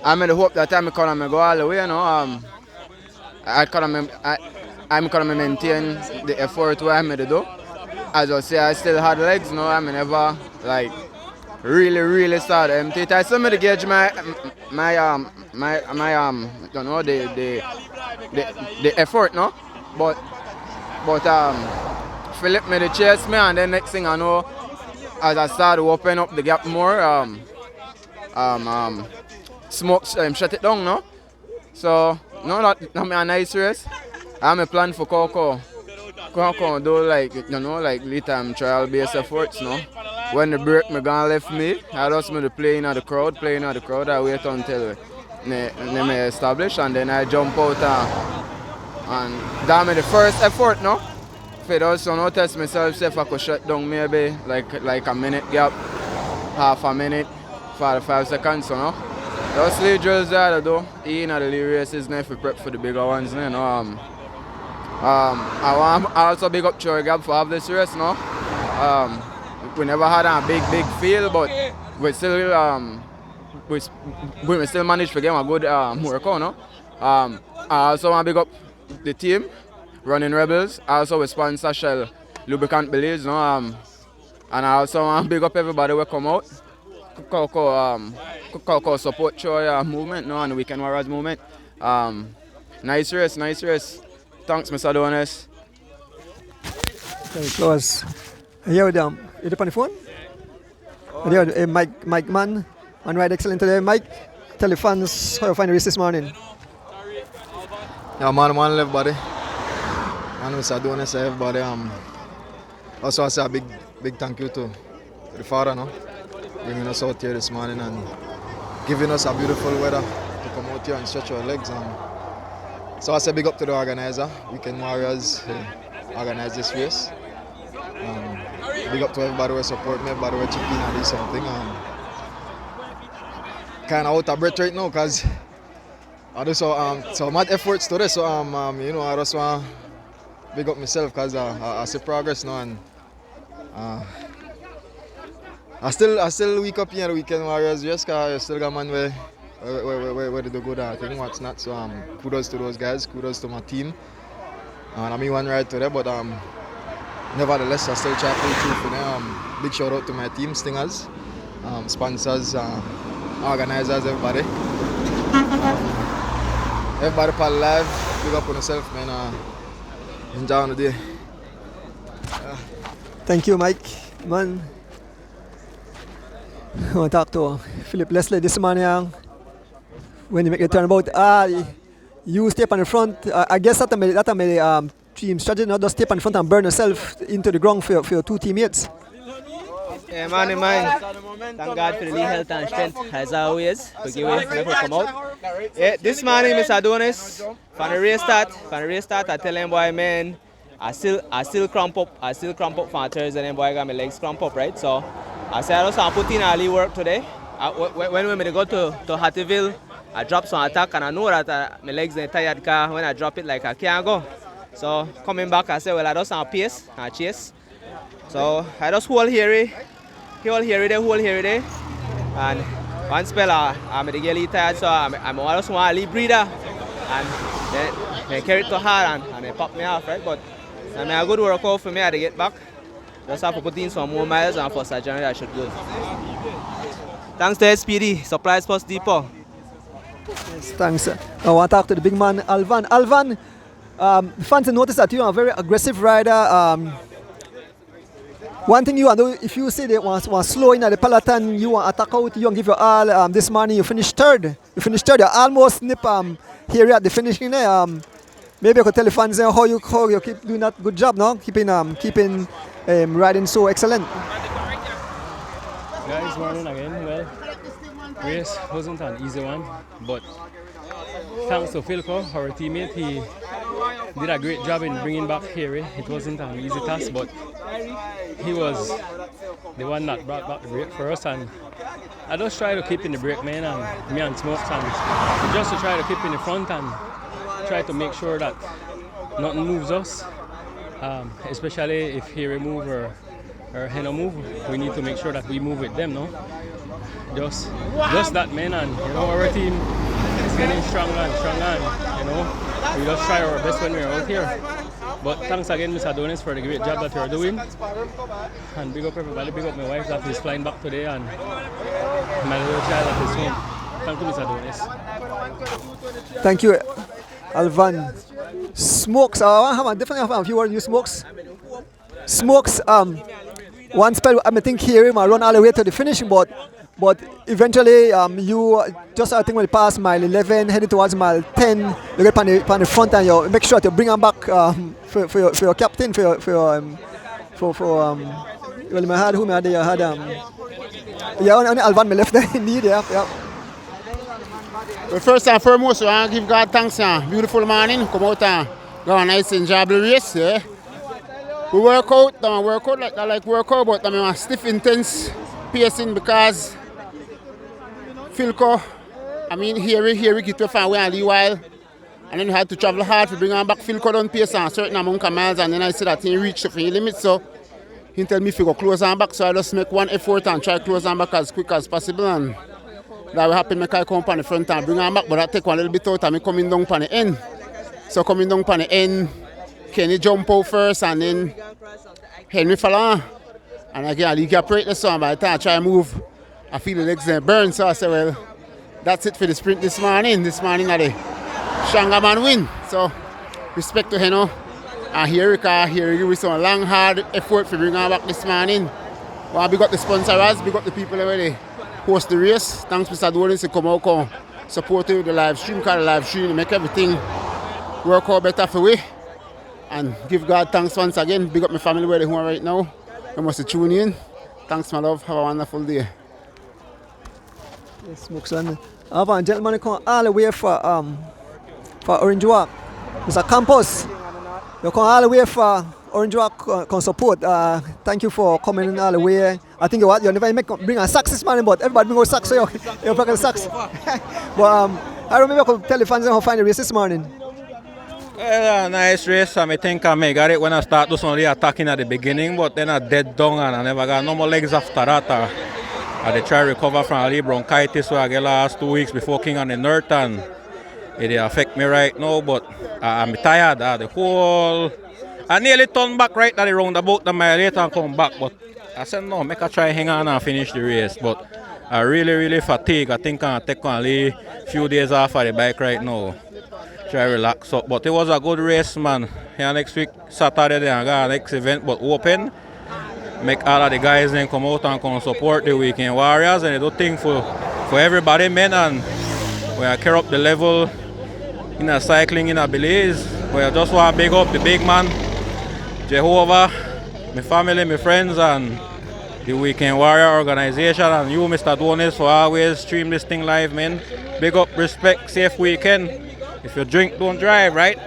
S6: I made the hope that I'm gonna go all the way, I'm gonna maintain the effort where I made it do. As I say, I still had legs, I never like really started empty. I still made the gauge my don't know the effort, but Philip made the chase me, and then next thing I know, as I started to open up the gap more, smoke shut it down, So not a nice race. I have a plan for Coco do like little time trial based efforts, When the break me gonna left me, I just me to play in the crowd, I wait until they establish, and then I jump out and that made the first effort, For those so no test myself if I could shut down maybe like a minute gap, half a minute, 45 seconds, Those lead drills that I do, in the lead races now, if we prep for the bigger ones, I also big up Troy Gab for have this race, we never had a big field, but we still we still managed to get a good workout, I also want to big up the team, Running Rebels. I also with sponsor Shell Lubricant Belize, and I also want to big up everybody who come out. Coco support Troy movement, and the Weekend Warriors movement. Nice race. Thanks, Mr. Donis.
S1: Very close. Here with them. You on the phone? Here, Mike Mann, and ride excellent today. Mike, tell the fans how you find the race this morning.
S7: Yeah, man, everybody. And Mr. Donis, everybody. Also, I say a big thank you to the father, bringing us out here this morning and giving us a beautiful weather to come out here and stretch our legs. So I say big up to the organizer, Weekend Warriors, organize this race. Big up to everybody who support me, everybody who chip in and do something. Kind of out of breath right now because I do so mad efforts today. So I just want to big up myself because I see progress now, and I still wake up here at the Weekend Warriors race because I still got man where they do good at thing, what's not. So kudos to those guys, kudos to my team. And I mean one ride today, but nevertheless I still try to pull through for them. Big shout out to my team, Stingers, sponsors, organizers, everybody. Everybody part live, big up on yourself, man. Enjoy on the day.
S1: Thank you, Mike. Man, I want to talk to Philip Leslie this morning. When you make the turnabout, you step on the front. I guess that made team strategy, not just step on the front and burn yourself into the ground for your two teammates.
S3: Yeah, man. Thank God for the lead health and strength, as always. Breakaways never come out. Yeah, this morning, Mr. Adonis, from the race start, I tell them, boy, man, I still cramp up from Thursday, and then boy, I got my legs cramp up, right? So, I said, I just put in early work today. When we go to Hattieville, I drop some attack, and I know that my legs are tired, because when I drop it, like, I can't go. So, coming back, I said, well, I just pace and chase. So, I just hold here there. And one spell, I'm get tired, so I'm just want to leave breather. And then carry it to hard and they pop me off, right? But I mean, a good workout for me to get back. Just have to put in some more miles, and for January I should go. Thanks to SPD, Supply Sports Depot.
S1: Yes, thanks. I want to talk to the big man, Alvan. Alvan, the fans notice that you are a very aggressive rider. One thing you want to do, if you say they want slow in at the peloton, you want to attack out, you want to give your all. This morning you finished third. You almost nip here at the finishing there. Maybe you could tell the fans how you keep doing that good job, no? Keeping riding so excellent.
S8: Guys, morning again. Well, race wasn't an easy one, but thanks to Philco, our teammate, he did a great job in bringing back Harry. It wasn't an easy task, but he was the one that brought back the break for us, and I just try to keep in the break, man, and me and Smokes, and just to try to keep in the front and try to make sure that nothing moves us, especially if Harry move or Heno move. We need to make sure that we move with them, no? Just that, man, and you know, our team is getting stronger and stronger, and you know, we just try our best when we're out here. But thanks again, Mr. Adonis, for the great job that you're doing. And big up everybody, big up my wife that is flying back today, and my little child that is home. Thank you, Mr. Adonis.
S1: Thank you, Alvan. Smokes, I definitely have a few words you Smokes. Smokes, one spell, I think here, I run all the way to the finishing, but eventually you just, I think, when you pass mile 11, heading towards mile 10, you get on the front and you make sure to bring them back for your captain, well, I had whom I had, only Alvan me left there in need, yeah.
S9: Well, first and foremost, we want to give God thanks. Beautiful morning. Come out and go on a nice enjoyable race. Yeah. We work out like I like workout, but I mean a stiff, intense pacing because Philco, Harry get to find a little while, and then we had to travel hard to bring him back. Philco don't pace a certain amount of miles, and then I said that he reached the limit, so he tell me if he go close him back, so I just make one effort and try to close him back as quick as possible, and that will happen. Make I come on the front and bring him back, but that take one little bit out and me coming down on the end. So coming down on the end, Kenny jump out first, and then Henry fall on. And again, I get break this one. By the time I try to move, I feel the legs burn. So I say, well, that's it for the sprint this morning. This morning, the stronger man win. So respect to Heno and Harry, because Harry give me some long, hard effort for bringing her back this morning. Well, we got the sponsors, we got the people already host the race. Thanks, Mr. Adonis, to come out, support the live stream, because the live stream make everything work out better for we. And give God thanks once again. Big up my family where they are right now. I must tune in. Thanks, my love. Have a wonderful day.
S1: Yes, Smokes, and I have a gentleman come all the way for Orange Walk. Mr. Campos, you come all the way for Orange Walk can support. Thank you for coming all the way. I think you never bring a sax this morning, but everybody bring a sax, so you're bringing a sax. But I remember I could tell the fans how to find the race this morning.
S10: Nice race. I think I got it when I start to only attacking at the beginning, but then I dead down and I never got no more legs after that. I try to recover from a bronchitis where I get last 2 weeks before King on the North, and it affect me right now, but I'm tired. I nearly turned back right at the roundabout the mile later and come back, but I said no, make a try hang on and finish the race. But I really fatigued. I think I'll take only a few days off of the bike right now. Try relax up, but it was a good race, man. Here next week, Saturday, they got next event, but open. Make all of the guys then come out and come support the Weekend Warriors, and they do things for everybody, man. And we carry up the level in a cycling in a Belize. We just want to big up the big man, Jehovah, my family, my friends, and the Weekend Warrior organization, and you, Mr. Donis, for always stream this thing live, man. Big up, respect, safe weekend. If you drink, don't drive, right?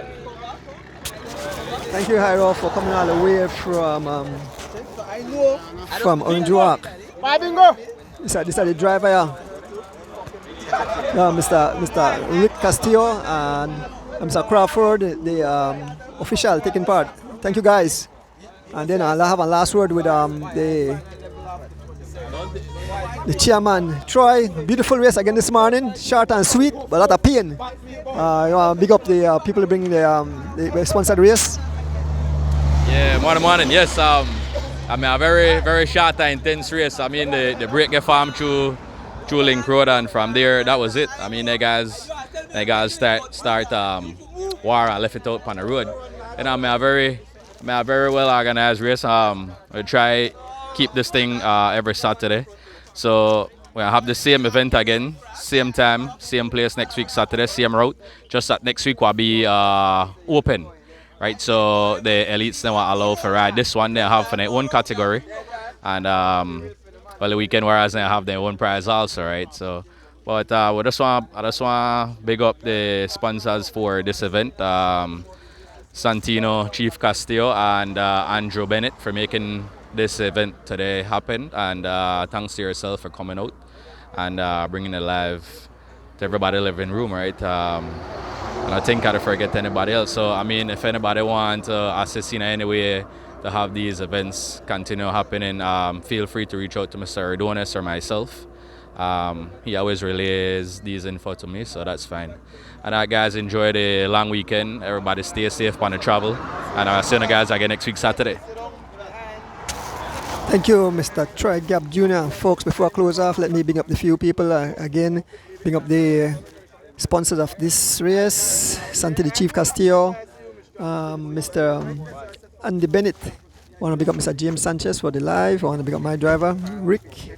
S1: Thank you, Hyro, for coming all the way from Orange Walk. This is the driver here. Mr. Rick Castillo and Mr. Crawford, the official taking part. Thank you, guys. And then I'll have a last word with the chairman, Troy. Beautiful race again this morning. Short and sweet, but a lot of pain. You want to big up the people bringing the sponsored race.
S11: Yeah, morning. Yes, I mean a very short and intense race. I mean the break get farm through Link Road, and from there that was it. I mean they guys start war and left it out on the road. And I mean a very well organized race. We try keep this thing every Saturday. So we have the same event again, same time, same place next week Saturday, same route. Just that next week will be open. Right, so the elites now are allowed for ride. This one they have for their own category, and well the Weekend Warriors they have their own prize also, right? So, but I just want big up the sponsors for this event, Santino, Chief Castillo, and Andrew Bennett for making this event today happen, and thanks to yourself for coming out and bringing it live to everybody living room, right? And I think I don't forget anybody else. So I mean, if anybody wants to assist in any way to have these events continue happening, feel free to reach out to Mr. Adonis or myself. He always relays these info to me, so that's fine. And guys, enjoy the long weekend. Everybody stay safe on the travel. And I'll see you guys again next week Saturday.
S1: Thank you, Mr. Troy Gap Jr. Folks, before I close off, let me bring up the few people again. Bring up the sponsors of this race, Santini Chief Castillo, Mr. Andy Bennett. I want to pick up Mr. James Sanchez for the live. I want to pick up my driver, Rick.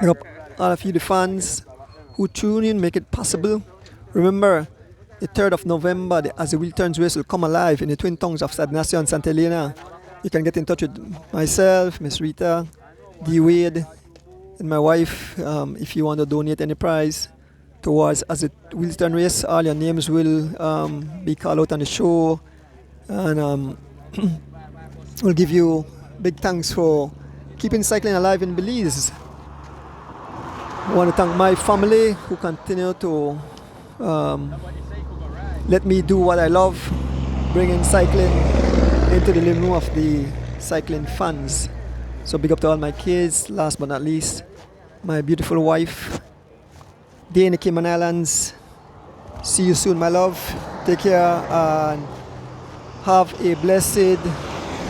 S1: Pick up all of you, the fans who tune in, make it possible. Remember, the 3rd of November, the As the Wheel Turns race will come alive in the Twin Tongues of San Ignacio and Santa Elena. You can get in touch with myself, Miss Rita, D. Wade, and my wife if you want to donate any prize towards As the Wheels Turn race. All your names will be called out on the show, and we'll give you big thanks for keeping cycling alive in Belize. I want to thank my family who continue to let me do what I love, bringing cycling into the living room of the cycling fans. So big up to all my kids. Last but not least, my beautiful wife, Day in the Cayman Islands. See you soon, my love. Take care and have a blessed,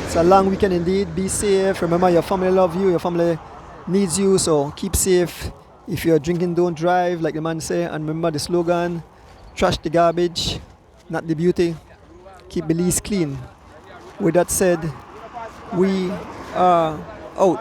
S1: it's a long weekend indeed. Be safe. Remember, your family love you, your family needs you, so keep safe. If you're drinking, don't drive, like the man say. And remember the slogan, trash the garbage, not the beauty. Keep Belize clean. With that said, we are out.